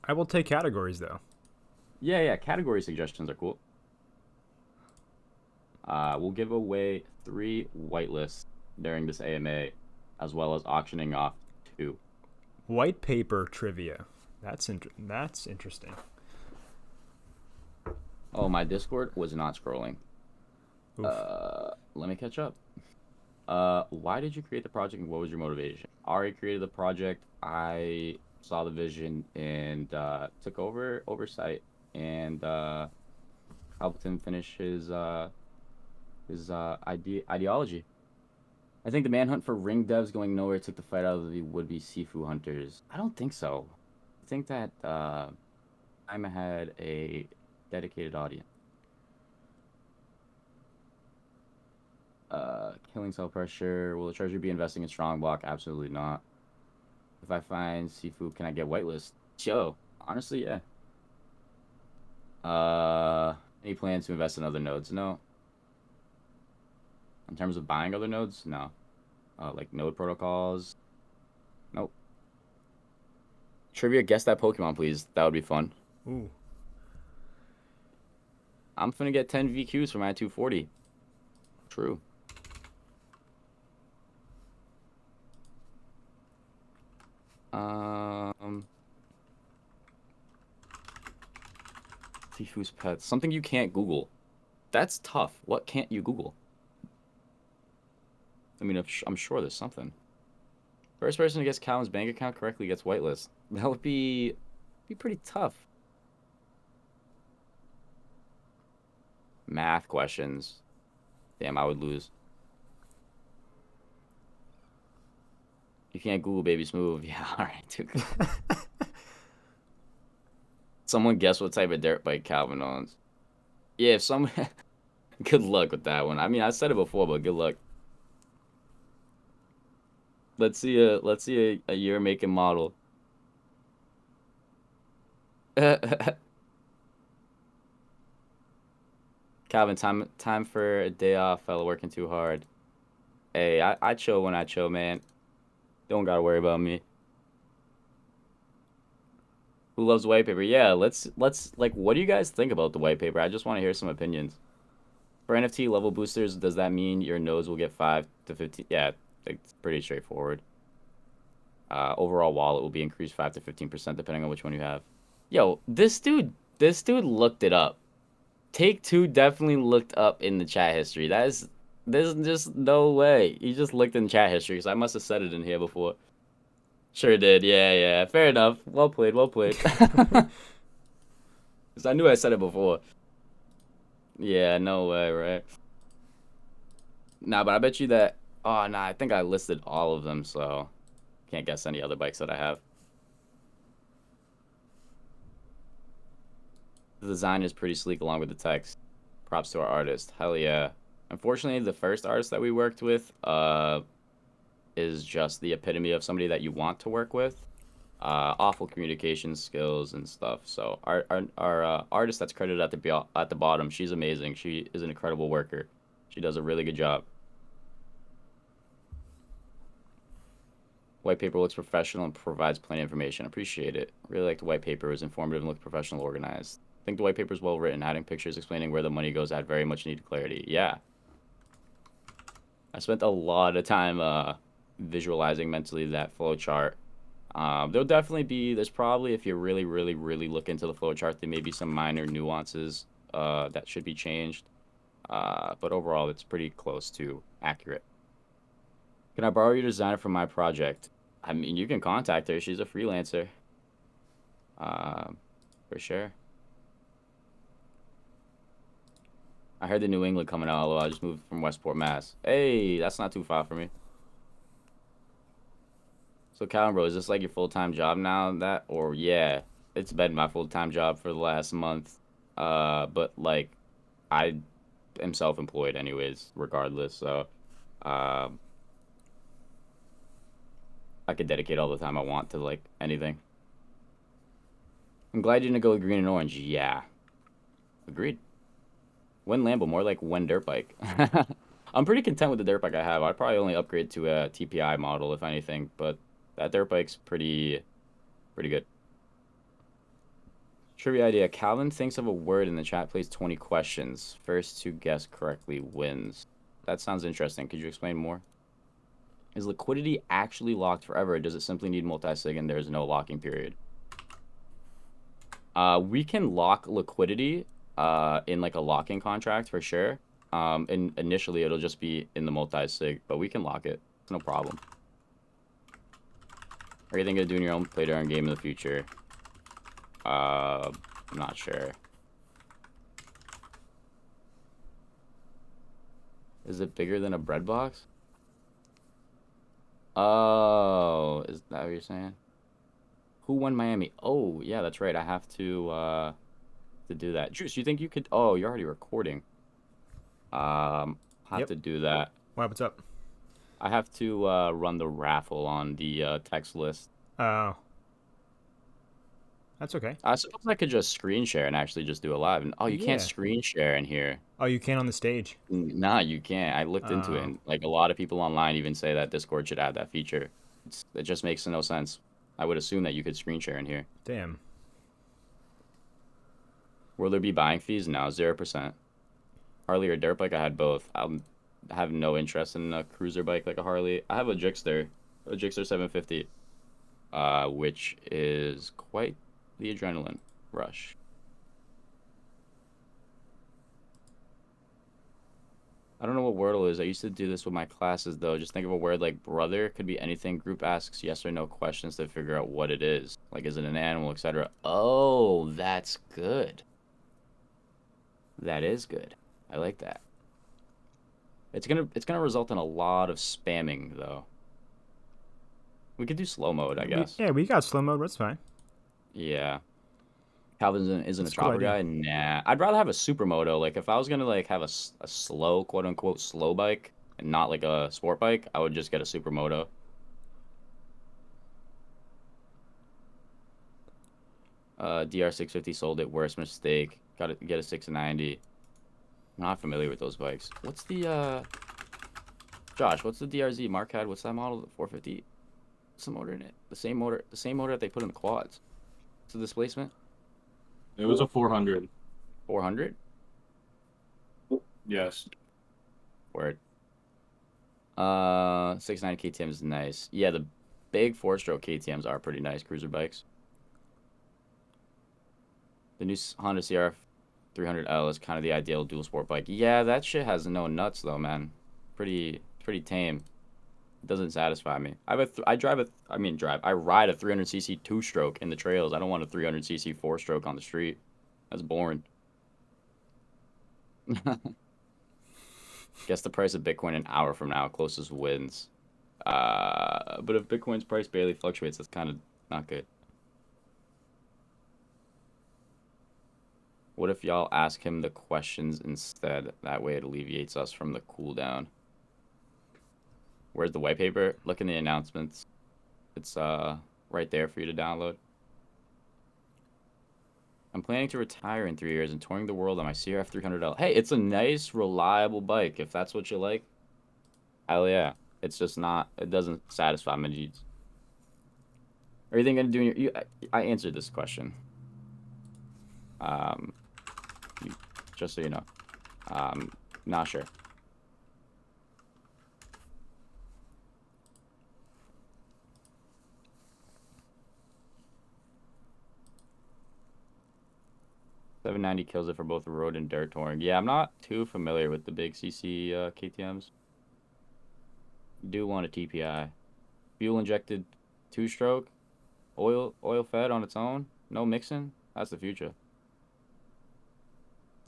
I will take categories though. Yeah, yeah, category suggestions are cool. We'll give away 3 whitelists during this AMA, as well as auctioning off 2. Whitepaper trivia. That's interesting. Oh, my Discord was not scrolling. Oof. Let me catch up. Why did you create the project and what was your motivation? Ari created the project. I saw the vision and took oversight and helped him finish his ideology. I think the manhunt for ring devs going nowhere took the fight out of the would-be Sifu hunters. I don't think so. I think that Ima had a dedicated audience. Killing cell pressure. Will the treasury be investing in strong block? Absolutely not. If I find Sifu, can I get whitelist? Yo, honestly, yeah. Any plans to invest in other nodes? No. In terms of buying other nodes, no. Like node protocols, nope. Trivia, guess that Pokemon, please. That would be fun. Ooh. I'm finna get 10 VQs for my 240. True. Sifu's pets. Something you can't Google. That's tough. What can't you Google? I mean, I'm sure there's something. First person to guess Calvin's bank account correctly gets whitelist. That would be pretty tough. Math questions. Damn, I would lose. You can't Google baby smooth. Yeah, all right, too good. Someone guess what type of dirt bike Calvin owns. Yeah, if someone good luck with that one. I mean, I said it before, but good luck. Let's see a year make and model. Calvin, time for a day off, fella working too hard. Hey, I chill when I chill, man. Don't gotta worry about me. Who loves white paper? Yeah, let's like what do you guys think about the white paper? I just want to hear some opinions. For NFT level boosters, does that mean your nodes will get 5 to 15? Yeah, it's pretty straightforward. Overall wallet will be increased 5 to 15% depending on which one you have. Yo, this dude looked it up. Take Two definitely looked up in the chat history. There's just no way. He just looked in chat history because I must have said it in here before. Sure did. Yeah, yeah. Fair enough. Well played. Well played. Because I knew I said it before. Yeah, no way, right? Nah, but I bet you that. Oh, nah, I think I listed all of them, so can't guess any other bikes that I have. The design is pretty sleek along with the text. Props to our artist. Hell yeah. Unfortunately, the first artist that we worked with is just the epitome of somebody that you want to work with. Awful communication skills and stuff. So our artist that's credited at the bottom, she's amazing. She is an incredible worker. She does a really good job. White paper looks professional and provides plenty of information. Appreciate it. Really like the white paper. It was informative and looked professional, organized. I think the white paper is well written, adding pictures, explaining where the money goes add very much needed clarity. Yeah. I spent a lot of time visualizing mentally that flow chart. There'll definitely be, there's probably, if you really, really, really look into the flow chart, there may be some minor nuances that should be changed. But overall, it's pretty close to accurate. Can I borrow your designer for my project? I mean, you can contact her. She's a freelancer. Um, for sure. I heard the New England coming out. Although I just moved from Westport, Mass. Hey, that's not too far from me. So, Calvin, bro, is this like your full-time job now? That or yeah, it's been my full-time job for the last month. But like, I am self-employed anyways, regardless. So, um, I could dedicate all the time I want to like anything. I'm glad you didn't go with green and orange. Yeah, agreed. When Lambo, more like when dirt bike. I'm pretty content with the dirt bike I have. I'd probably only upgrade to a TPI model if anything, but that dirt bike's pretty good. Trivia idea. Calvin thinks of a word in the chat, plays 20 questions. First to guess correctly wins. That sounds interesting. Could you explain more? Is liquidity actually locked forever, or does it simply need multi-sig and there's no locking period? We can lock liquidity in like a locking contract for sure. And initially it'll just be in the multi-sig, but we can lock it. It's no problem. Are you thinking of doing your own play-to-earn game in the future? I'm not sure. Is it bigger than a bread box? Oh, is that what you're saying? Who won Miami? Oh, yeah, that's right. I have to do that. Juice, you think you could? Oh, you're already recording. Have Yep. to do that. What's up? I have to run the raffle on the text list. Oh, that's okay. I suppose I could just screen share and actually just do it live. And oh, you can't Yeah. screen share in here. Oh, you can on the stage. Nah, you can't. I looked into it, Oh, and like a lot of people online even say that Discord should add that feature. It just makes no sense. I would assume that you could screen share in here. damn. Will there be buying fees? No, 0%. Harley or dirt bike? I had both. I have no interest in a cruiser bike like a Harley. I have a Gixxer 750, which is quite the adrenaline rush. I don't know what Wordle is. I used to do this with my classes though. Just think of a word like brother. Could be anything. Group asks yes or no questions to figure out what it is. Like, is it an animal, etc. Oh, that's good. That is good. I like that. It's gonna result in a lot of spamming though. We could do slow mode, I guess. Yeah, we got slow mode. That's fine. Yeah. Calvin isn't a That's a cool chopper idea. guy. Nah, I'd rather have a supermoto. Like if I was gonna like have a slow, quote unquote, slow bike and not like a sport bike, I would just get a supermoto. DR 650 sold it. Worst mistake. Got to get a 690. I'm not familiar with those bikes. What's the Josh? What's the DRZ Mark had? What's that model? The 450. What's the motor in it? The same motor that they put in the quads. It's the displacement. It was a 400. 400. Yes. Word. 690 KTM is nice. Yeah, the big four-stroke KTM's are pretty nice cruiser bikes. The new Honda CRF 300L is kind of the ideal dual sport bike. Yeah, that shit has no nuts though, man. Pretty tame. It doesn't satisfy me. I ride a 300cc two-stroke in the trails. I don't want a 300cc four-stroke on the street. That's boring. Guess the price of Bitcoin an hour from now. Closest wins. But if Bitcoin's price barely fluctuates, that's kind of not good. What if y'all ask him the questions instead? That way it alleviates us from the cooldown. Where's the white paper? Look in the announcements. It's right there for you to download. I'm planning to retire in 3 years and touring the world on my CRF 300L. Hey, it's a nice, reliable bike if that's what you like. Hell yeah. It's just not, it doesn't satisfy my needs. Are you thinking of doing I answered this question. Um, just so you know. Not sure. $790 kills it for both road and dirt touring. Yeah, I'm not too familiar with the big CC KTM's. Do want a TPI. Fuel injected 2-stroke, oil fed on its own, no mixing. That's the future.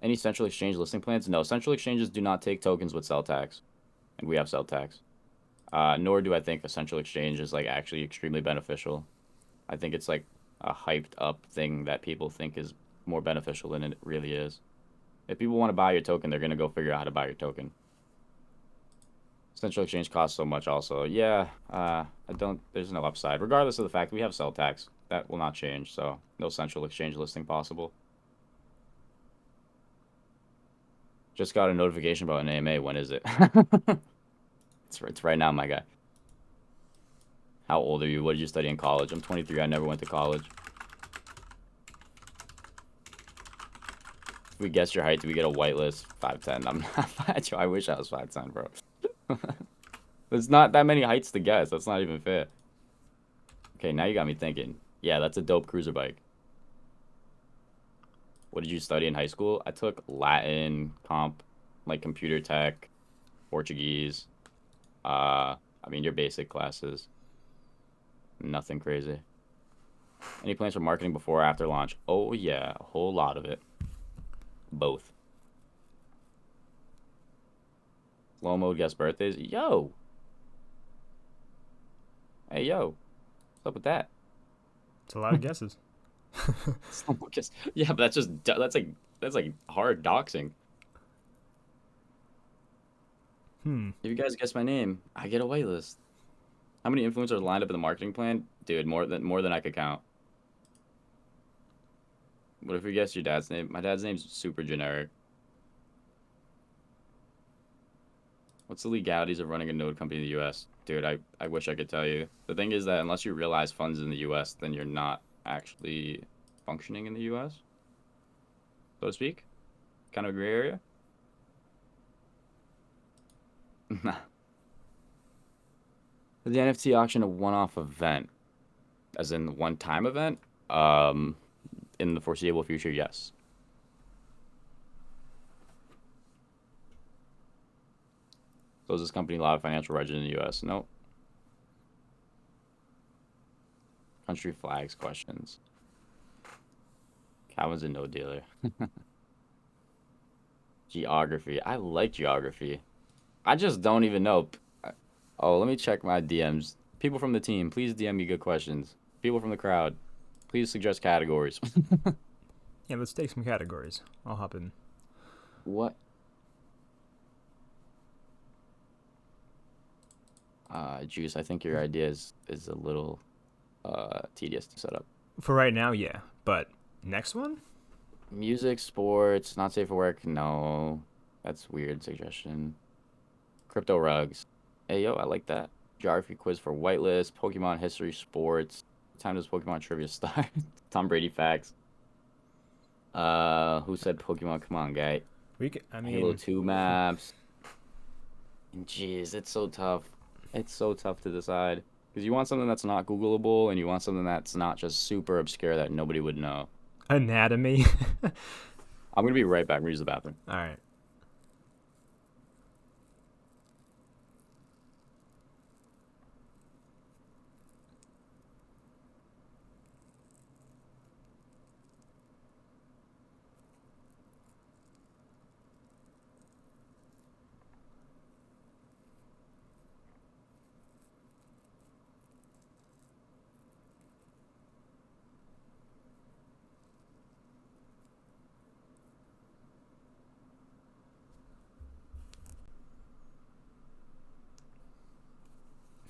Any central exchange listing plans? No, central exchanges do not take tokens with cell tax, and we have cell tax. Nor do I think a central exchange is like actually extremely beneficial. I think it's like a hyped up thing that people think is more beneficial than it really is. If people want to buy your token, they're gonna go figure out how to buy your token. Central exchange costs so much also. Yeah, there's no upside. Regardless of the fact we have cell tax. That will not change, so no central exchange listing possible. Just got a notification about an AMA. When is it? It's right now, my guy. How old are you? What did you study in college? I'm 23. I never went to college. If we guess your height, do we get a whitelist? 5'10". I'm not 5'10". I wish I was 5'10", bro. There's not that many heights to guess. That's not even fair. Okay, now you got me thinking. Yeah, that's a dope cruiser bike. What did you study in high school? I took Latin, comp, like computer tech, Portuguese. I mean, your basic classes. Nothing crazy. Any plans for marketing before or after launch? Oh, yeah, a whole lot of it. Both. Slow mode guest birthdays. Yo. Hey, yo. What's up with that? It's a lot of guesses. Slow mode guest. Yeah, but that's like hard doxing. If you guys guess my name, I get a whitelist. How many influencers lined up in the marketing plan? Dude, more than I could count. What if we guess your dad's name? My dad's name's super generic. What's the legalities of running a node company in the U.S.? Dude, I wish I could tell you. The thing is that unless you realize funds in the U.S., then you're not actually functioning in the U.S., so to speak. Kind of a gray area. Nah. Is the NFT auction a one-off event? As in one-time event? In the foreseeable future, yes. So is this company allowed financial register in the U.S.? Nope. Country flags questions. Kalvin's a no dealer. Geography. I like geography. I just don't even know. Oh, let me check my DMs. People from the team, please DM me good questions. People from the crowd, please suggest categories. Yeah, let's take some categories. I'll hop in. What? Juice, I think your idea is a little tedious to set up. For right now, yeah. But next one? Music, sports, not safe for work. No, that's weird suggestion. Crypto rugs. Hey, yo, I like that. Geography quiz for Whitelist. Pokemon history, sports. What time does Pokemon trivia start? Tom Brady facts. Who said Pokemon? Come on, guy. Halo 2 maps. Jeez, it's so tough. It's so tough to decide. Because you want something that's not Googleable, and you want something that's not just super obscure that nobody would know. Anatomy. I'm going to be right back. I'm going to use the bathroom. All right.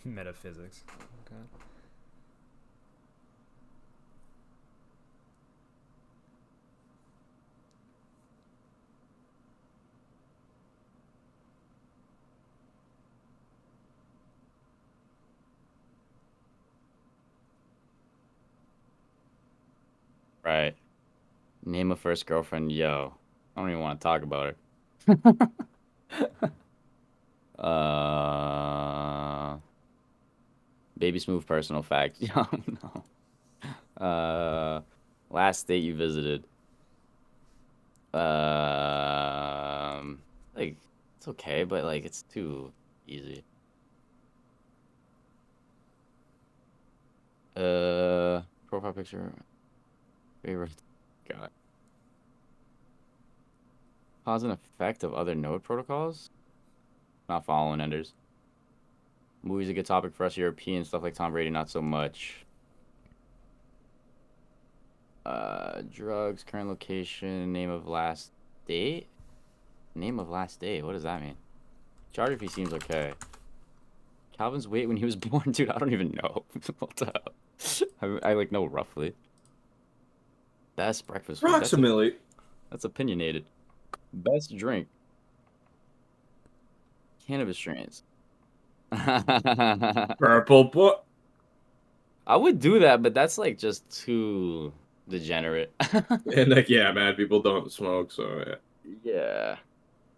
Metaphysics. Okay. Right. Name a first girlfriend. Yo, I don't even want to talk about her. Baby Smooth personal fact. Yo, no. Last state you visited. Like it's okay, but like it's too easy. Profile picture. Favorite. God. Cause and effect of other node protocols? Not following enders. Movies a good topic for us European stuff like Tom Brady, not so much. Drugs, current location, name of last date? Name of last date, what does that mean? Geography seems okay. Calvin's weight when he was born, dude, I don't even know. What the hell? I like know roughly. Best breakfast food. Approximately. That's opinionated. Best drink. Cannabis strains. Purple boy. I would do that, but that's like just too degenerate. And like, yeah, man, people don't smoke, so yeah. Yeah.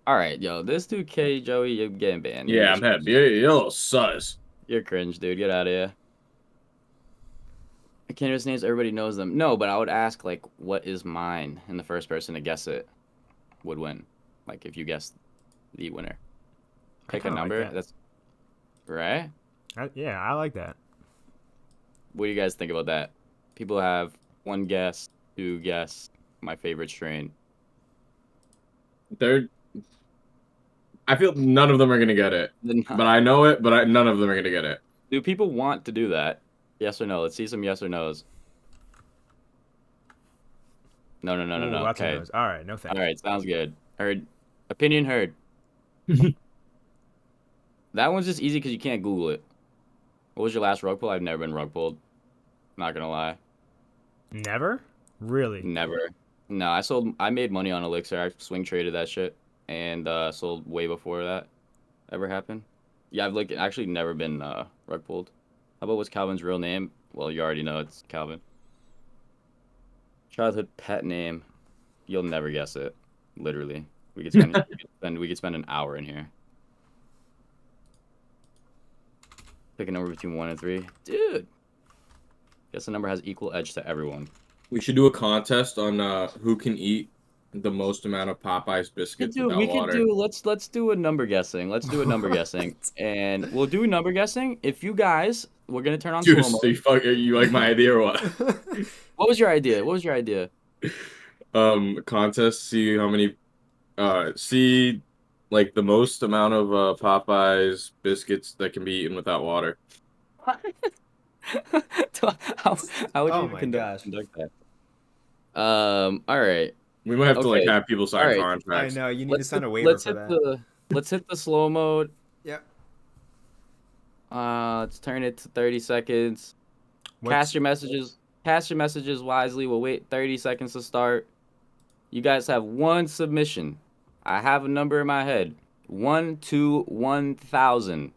All right, yo, this 2K, Joey, you're getting banned. Yeah, I'm happy. You're a little sus. You're cringe, dude. Get out of here. Cannabis names, everybody knows them. No, but I would ask, like, what is mine? And the first person to guess it would win. Like, if you guessed the winner. Pick a kinda like number. that. That's right. Yeah, I like that. What do you guys think about that? People have one guess, two guess. My favorite strain. I feel none of them are gonna get it. But I know it, but none of them are gonna get it. Do people want to do that? Yes or no? Let's see some yes or no's. No. Ooh, lots of Okay. those. All right, no thanks. All right. Sounds good. Heard. Opinion heard. That one's just easy because you can't Google it. What was your last rug pull? I've never been rug pulled. Not gonna lie. Never? Really? Never. No, I made money on Elixir. I swing traded that shit and sold way before that ever happened. Yeah, I've like actually never been rug pulled. How about what's Calvin's real name? Well, you already know it's Calvin. Childhood pet name. You'll never guess it. Literally. We could spend an hour in here. Pick a number between 1 and 3. Dude. Guess the number has equal edge to everyone. We should do a contest on who can eat the most amount of Popeye's biscuits without water. Let's do a number guessing. Let's do a number guessing. And we'll do a number guessing. If you guys, we're gonna turn on Dude, slow so mo. you like my idea or what? What was your idea? Contest, see how many see like the most amount of Popeye's biscuits that can be eaten without water. how, how would Oh you my conduct gosh. that? All right. We might have to like Okay. have people sign All right. I contracts. know you need to sign a waiver for that. Let's hit the slow mode. Yep. Let's turn it to 30 seconds. What's- Cast your messages wisely. We'll wait 30 seconds to start. You guys have one submission. I have a number in my head. 1 to 1,000.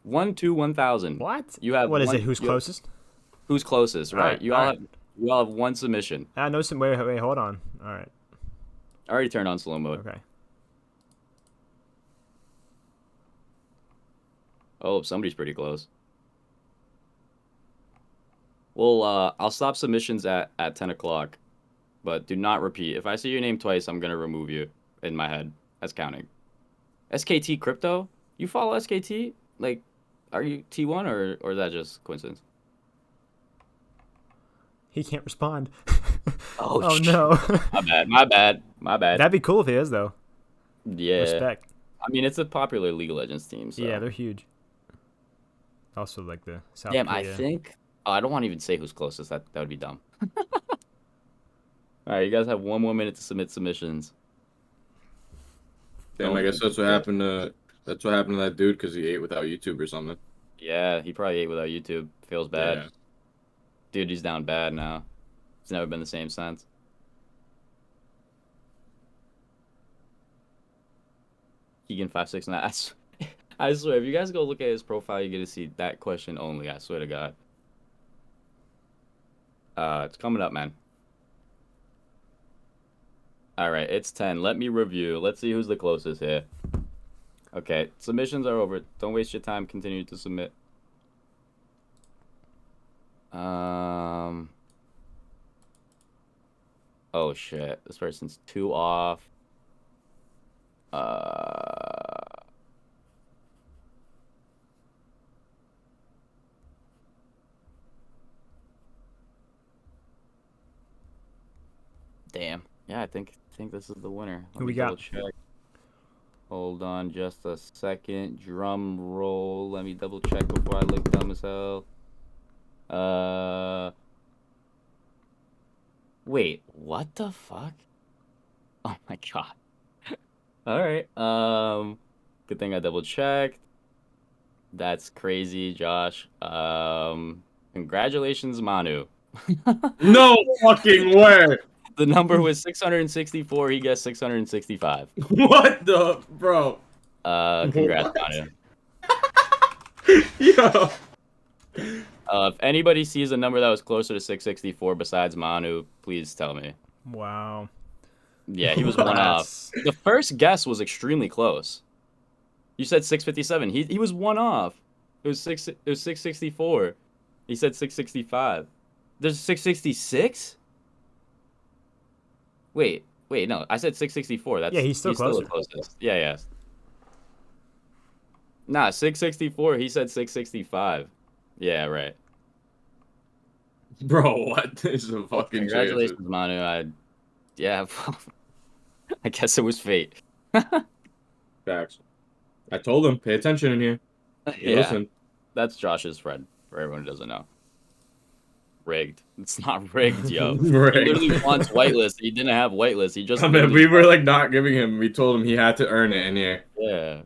1 to 1,000. What? You have What is one- it? Who's you have- closest? Who's closest? Right. Alright, You all alright. have one submission. No, some. Wait, hold on. All right. I already turned on slow mode. Okay. Oh, somebody's pretty close. Well, I'll stop submissions at 10 o'clock, but do not repeat. If I see your name twice, I'm gonna remove you in my head. That's counting. SKT Crypto? You follow SKT? Like, are you T1 or is that just coincidence? He can't respond. Oh, Oh shit. no. My bad. That'd be cool if he is though. Yeah. Respect. I mean, it's a popular League of Legends team. So. Yeah, they're huge. Also, like the South Damn, Korea. I think. Oh, I don't want to even say who's closest. That would be dumb. All right, you guys have 1 more minute to submit submissions. Damn, I guess that's what happened to that dude because he ate without YouTube or something. Yeah, he probably ate without YouTube. Feels bad. Yeah. Dude, he's down bad now. It's never been the same since. Keegan569. I swear, if you guys go look at his profile, you get to see that question only. I swear to God. It's coming up, man. All right, it's 10. Let me review. Let's see who's the closest here. Okay, submissions are over. Don't waste your time. Continue to submit. Oh shit, this person's 2 off. Damn. Yeah, I think this is the winner. Who we got? Check. Hold on just a second. Drum roll. Let me double check before I look dumb as hell. Wait, what the fuck? Oh my god. All right. Good thing I double checked. That's crazy, Josh. Congratulations, Manu. No fucking way. The number was 664. He guessed 665. What the bro? Congrats, Manu. Yo. If anybody sees a number that was closer to 664 besides Manu, please tell me. Wow. Yeah, he was one off. The first guess was extremely close. You said 657. He was one off. It was 664. He said 665. There's 666? Wait, no. I said 664. That's yeah, he's still closer. The closest. Yeah. Nah, 664. He said 665. Yeah, right. Bro, what is the fucking Congratulations, chances? Manu. Yeah, I guess it was fate. Facts. I told him, pay attention in here. Yeah, Listen. that's Josh's friend, for everyone who doesn't know. Rigged. It's not rigged, yo. Rigged. He literally wants whitelist. He didn't have whitelist. He just. I mean, we were like not giving him. We told him he had to earn it in here. Yeah.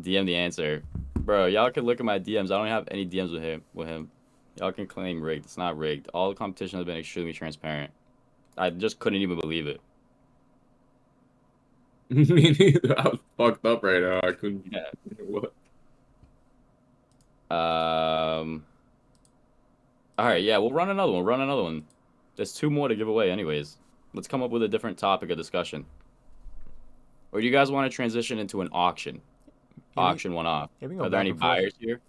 DM the answer, bro. Y'all can look at my DMs. I don't have any DMs with him. Y'all can claim rigged. It's not rigged. All the competition has been extremely transparent. I just couldn't even believe it. Me neither. I was fucked up right now. I couldn't. Yeah. What? All right, yeah, we'll run another one. There's 2 more to give away anyways. Let's come up with a different topic of discussion. Or do you guys want to transition into an auction? Auction one off. Are there any buyers here?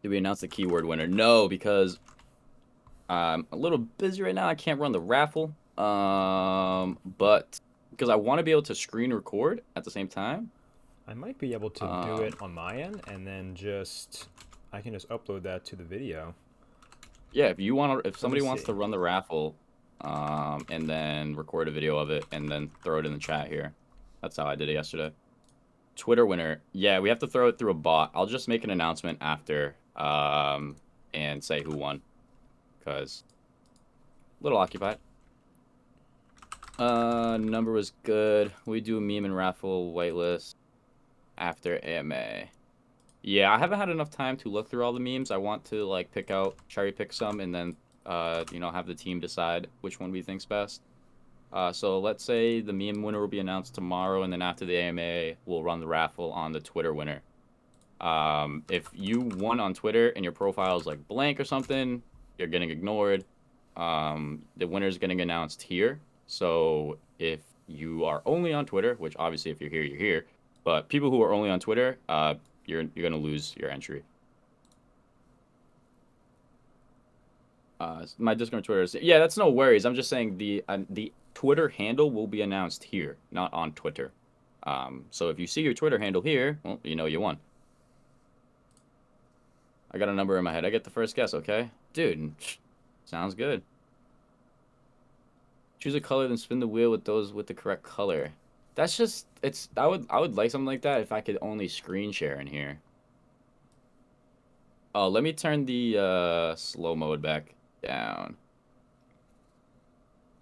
Did we announce the keyword winner? No, because I'm a little busy right now. I can't run the raffle. But because I want to be able to screen record at the same time. I might be able to do it on my end, and then I can just upload that to the video. Yeah, if somebody wants to run the raffle, and then record a video of it and then throw it in the chat here. That's how I did it yesterday. Twitter winner. Yeah, we have to throw it through a bot. I'll just make an announcement after, and say who won, cause a little occupied. Number was good. We do a meme and raffle whitelist after AMA. Yeah, I haven't had enough time to look through all the memes. I want to like cherry pick some, and then have the team decide which one we think's best. So let's say the meme winner will be announced tomorrow, and then after the AMA, we'll run the raffle on the Twitter winner. If you won on Twitter and your profile is like blank or something, you're getting ignored. The winner's getting announced here. So if you are only on Twitter, which obviously if you're here, you're here. But people who are only on Twitter, you're gonna lose your entry. My Discord Twitter is, yeah, that's no worries. I'm just saying the Twitter handle will be announced here, not on Twitter. So if you see your Twitter handle here, well, you know you won. I got a number in my head. I get the first guess, okay? Dude, sounds good. Choose a color, then spin the wheel with those with the correct color. That's just, I would like something like that if I could only screen share in here. Oh, let me turn the slow mode back down.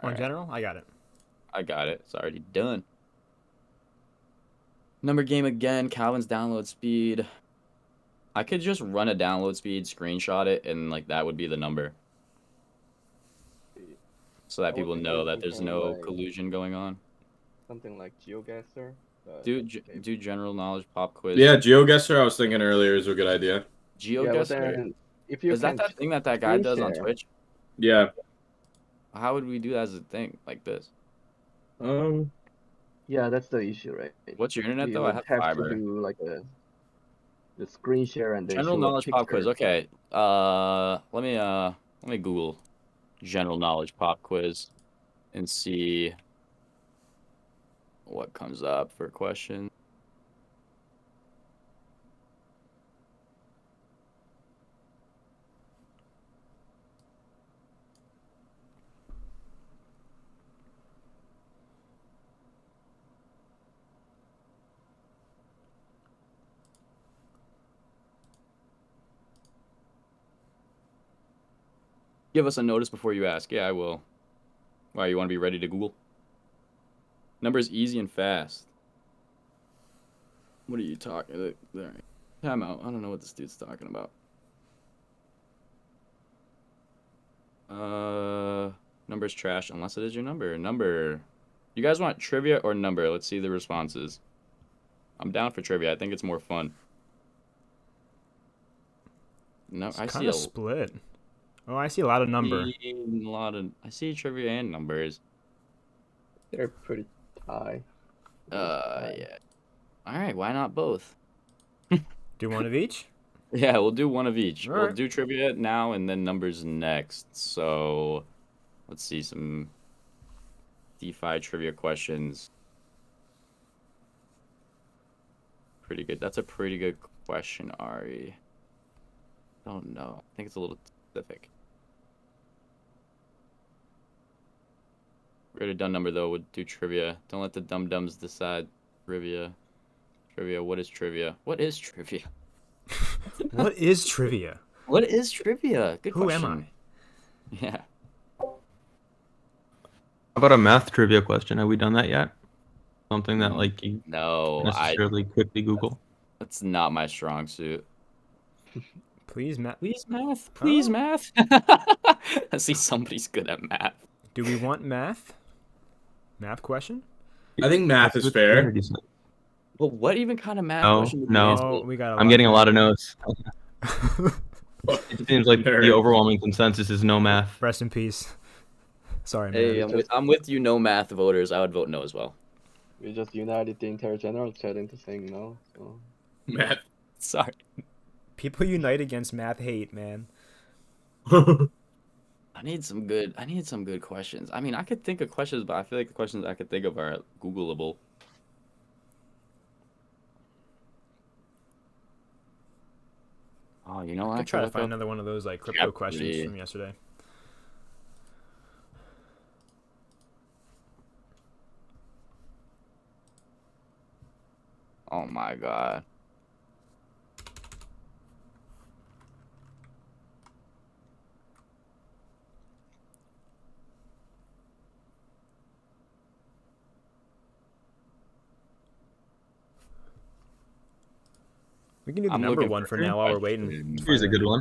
On general, I got it. I got it. It's already done. Number game again. Kalvin's download speed. I could just run a download speed, screenshot it, and like that would be the number. So that people know that there's no collusion going on. Something like GeoGuessr. Do general knowledge pop quiz. Yeah, GeoGuessr I was thinking earlier is a good idea. Yeah, but GeoGuessr. then if you Is that can that thing that guy screen does on share, Twitch? Yeah. How would we do that as a thing like this? yeah, that's the issue, right? What's your internet We though? I would have have to fiber. do like the screen share and then General show a knowledge pop quiz. picture. Okay. Let me Google general knowledge pop quiz and see what comes up for questions. Give us a notice before you ask. Yeah, I will. Why, you want to be ready to Google? Number is easy and fast. What are you talking? There. Time out. I don't know what this dude's talking about. Number's trash unless it is your number. Number. You guys want trivia or number? Let's see the responses. I'm down for trivia. I think it's more fun. No, It's I see kind of split. Oh, I see a lot of number. I see trivia and numbers. They're pretty high. Yeah. All right, why not both? Do one of each? Yeah, we'll do one of each. All We'll right. do trivia now and then numbers next. So, let's see some DeFi trivia questions. Pretty good. That's a pretty good question, Ari. Don't know. I think it's a little specific. We already done number though. We'll do trivia. Don't let the dum-dums decide. Trivia. Trivia. What is trivia? What is trivia? What is trivia? What is trivia? Good Who question. am I? Yeah. How about a math trivia question? Have we done that yet? Something that like you No, necessarily quickly Google. that's not my strong suit. Please, Matt. Please math. Please Oh. math. I see somebody's good at math. Do we want math? Math question? I think math is What's fair. community site? Well, what even kind of math No, question would you no. answer? Oh, we got. I'm getting a lot of no's. of. It seems like the Nerd. overwhelming consensus is no math. Rest in peace. Sorry, man. Hey, I'm with you, no math voters. I would vote no as well. We just united the entire general chat into saying no. So. Math. Sorry. People unite against math hate, man. I need some good questions. I mean, I could think of questions, but I feel like the questions I could think of are Googleable. Oh, you know what? I could try to find another one of those like crypto questions Jeopardy. from yesterday. Oh my god. We can do the I'm number looking one for for now while we're waiting. questions. Here's a good one.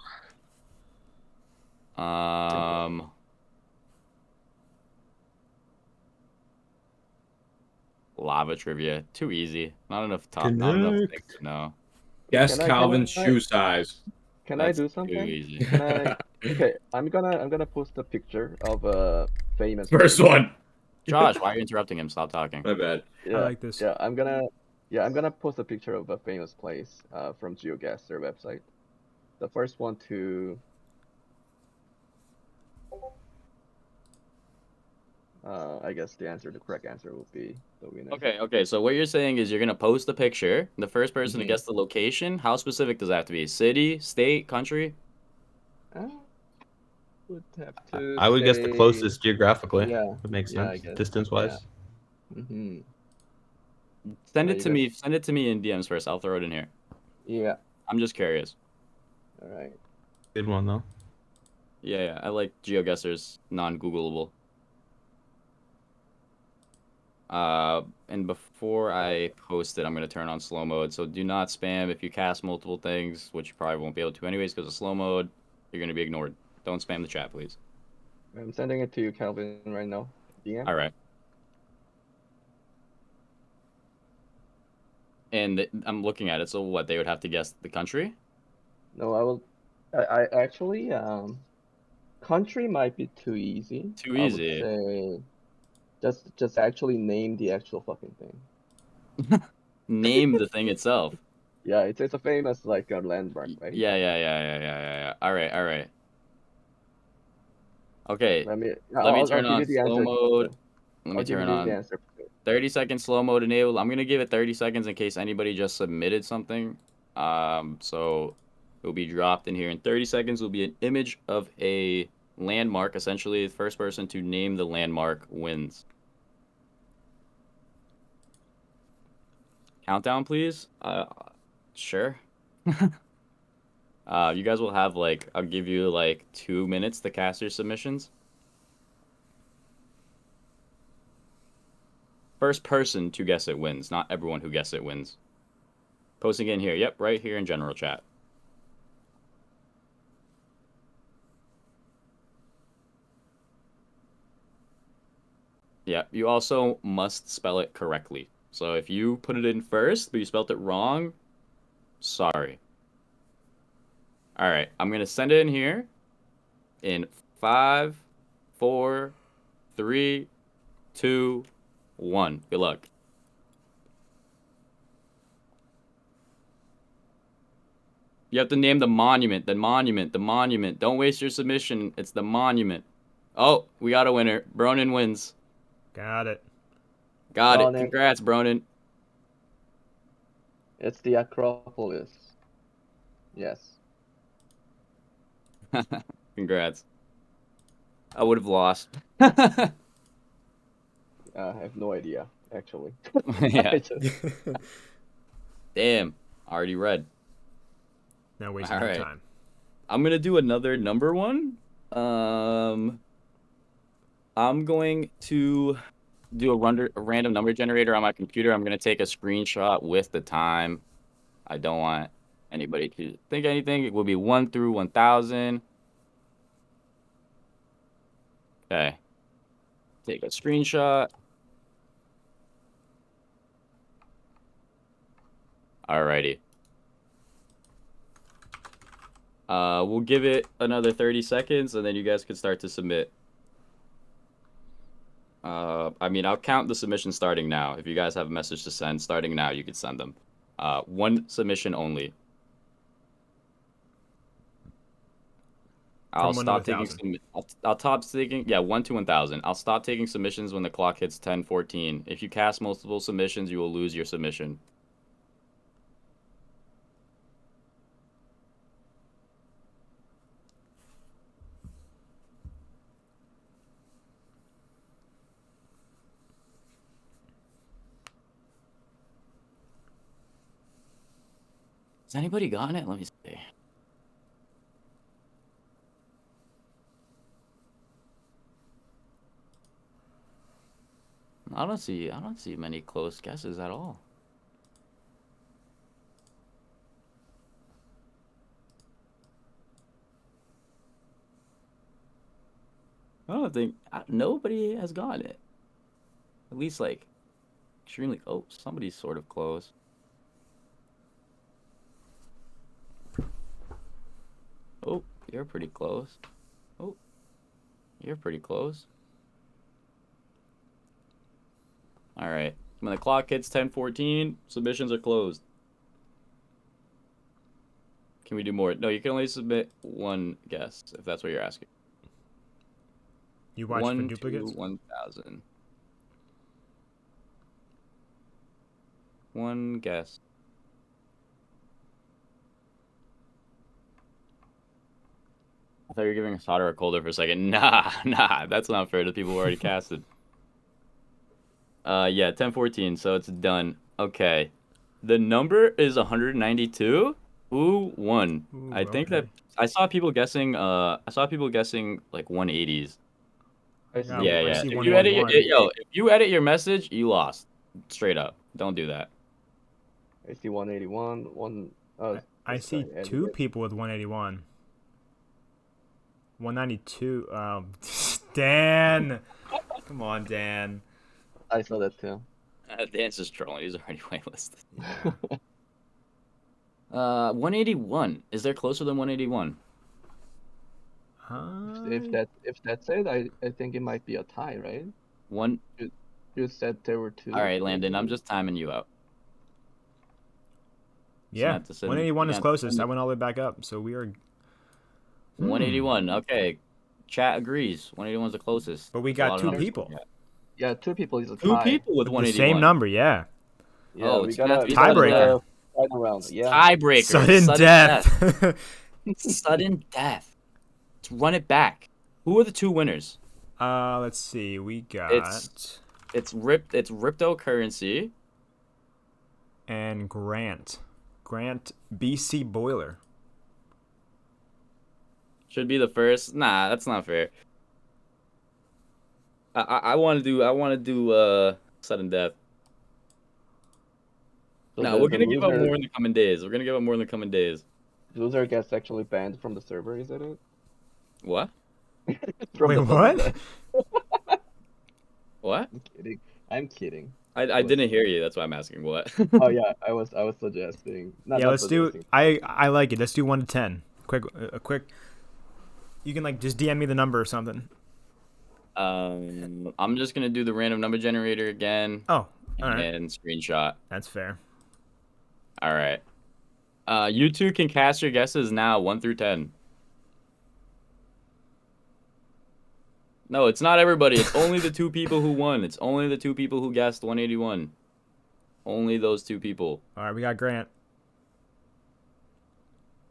Lava trivia. Too easy. Not enough not enough things to know. Guess Can I- Kalvin's shoe size. Can That's I do too something? easy. Can I? Okay, I'm gonna post a picture of a famous. First one. Josh, why are you interrupting him? Stop talking. My bad. Yeah, I like this. Yeah, I'm gonna post a picture of a famous place from GeoGuessr website. The first one to I guess the correct answer will be the winner. Okay. So what you're saying is you're gonna post the picture. The first person to Mhm. guess the location. How specific does that have to be? City, state, country? Would have to I would guess the say- closest geographically. Yeah. Would make Yeah, I sense guess. distance wise. Mm-hmm. Send Yeah, it you to me. Send it to me in DMs first. I'll throw it in here. Yeah. I'm just curious. All right. Good one though. Yeah. I like GeoGuessr's non-Googleable. And before I post it, I'm gonna turn on slow mode. So do not spam if you cast multiple things, which you probably won't be able to anyways because of slow mode. You're gonna be ignored. Don't spam the chat, please. I'm sending it to you, Kalvin, right now. DM. All right. And I'm looking at it. So what? They would have to guess the country? No, I will. I actually country might be too easy. Too I would easy. say just actually name the actual fucking thing. Name the thing itself. Yeah, it's a famous like landmark, right? Yeah. All right, all right. Okay, let me I'll turn give on you the slow answer. mode. Let me I'll give turn you the on answer. 30-second slow mode enabled. I'm gonna give it 30 seconds in case anybody just submitted something. So it'll be dropped in here in 30 seconds. Will be an image of a landmark. Essentially, the first person to name the landmark wins. Countdown, please. Sure. You guys will have like I'll give you like 2 minutes to cast your submissions. First person to guess it wins. Not everyone who guesses it wins. Posting in here. Yep, right here in general chat. Yeah, you also must spell it correctly. So if you put it in first, but you spelled it wrong, sorry. All right, I'm gonna send it in here in 5, 4, 3, 2, 1. Good luck. You have to name the monument, the monument, the monument. Don't waste your submission. It's the monument. Oh, we got a winner. Bronin wins. Got it. Got it. Bronin. Congrats, Bronin. It's the Acropolis. Yes. Congrats. I would have lost. I have no idea actually. Yeah. I just- Damn. Already read. Now wasting All no right. time. I'm gonna do another number one. I'm going to do a random number generator on my computer. I'm gonna take a screenshot with the time. I don't want anybody to think anything. It will be 1 through 1,000. Okay. Take a screenshot. Alrighty. We'll give it another 30 seconds, and then you guys can start to submit. I mean, I'll count the submissions starting now. If you guys have a message to send starting now, you can send them. One submission only. I'll From 1 to stop taking 1,000. I'll stop taking 1 to 1,000. I'll stop taking submissions when the clock hits 10:14. If you cast multiple submissions, you will lose your submission. Has anybody gotten it? Let me see. I don't see many close guesses at all. I don't think nobody has gotten it. At least like extremely. Oh, somebody's sort of close. Oh, you're pretty close. Oh, you're pretty close. All right. When the clock hits 10:14, submissions are closed. Can we do more? No, you can only submit one guess if that's what you're asking. You watch for 1 duplicates? to 1,000. One guess. I thought you were giving us hotter or colder for a second. Nah, that's not fair to people who already casted. Yeah, 10:14, so it's done. Okay. The number is 192. Who won? Ooh, I think that okay. I saw people guessing like 180s. I see. Yeah, Yeah, I yeah. see If 181. if you edit your message, you lost. Straight up. Don't do that. I see 181. I see sorry, two edited. people with 181. 192. Dan. Come on, Dan. I saw that too. Dan's just trolling. He's already whitelisted. 181. Is there closer than 181? If that's it, I think it might be a tie, right? One. You said there were two. All right, Landon. I'm just timing you out. Yeah, Not to send- 181 is yeah, closest. send I it. went all the way back up, so we are. 181. Okay. Chat agrees. 181 is the closest. But we There's a lot got of two numbers people. to get. Yeah, two people is a Two tie. people with With the 181. same number, yeah. Yeah, Oh, we it's gonna have gotta to be Tiebreaker. final round. Yeah. Tiebreaker. Sudden death. Sudden death. Let's run it back. Who are the two winners? Let's see. We got It's cryptocurrency. and Grant. Grant BC Boiler. Should be the first. Nah, that's not fair. I want to do sudden death. So No, the- we're the gonna give up loser- more in the coming days. We're gonna give up more in the coming days. Loser gets actually banned from the server, is it? What? From Wait, the what? server. What? I'm kidding. I'm kidding. I didn't hear you. That's why I'm asking what. Oh yeah, I was suggesting. Yeah, let's do. I like it. Let's do 1 to 10. A quick. You can like just DM me the number or something. I'm just gonna do the random number generator again Oh, all right. and screenshot. That's fair. All right. You two can cast your guesses now, 1 through 10. No, it's not everybody. It's only the two people who won. It's only the two people who guessed 181. Only those two people. All right, we got Grant.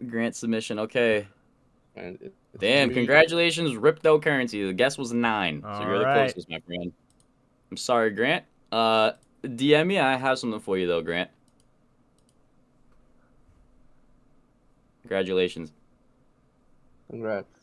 Grant submission. Okay. And it's Damn, three- congratulations, Cryptocurrency. The guess was 9. So you're the Alright. closest, my friend. I'm sorry, Grant. DM me. I have something for you, though, Grant. Congratulations. Congrats.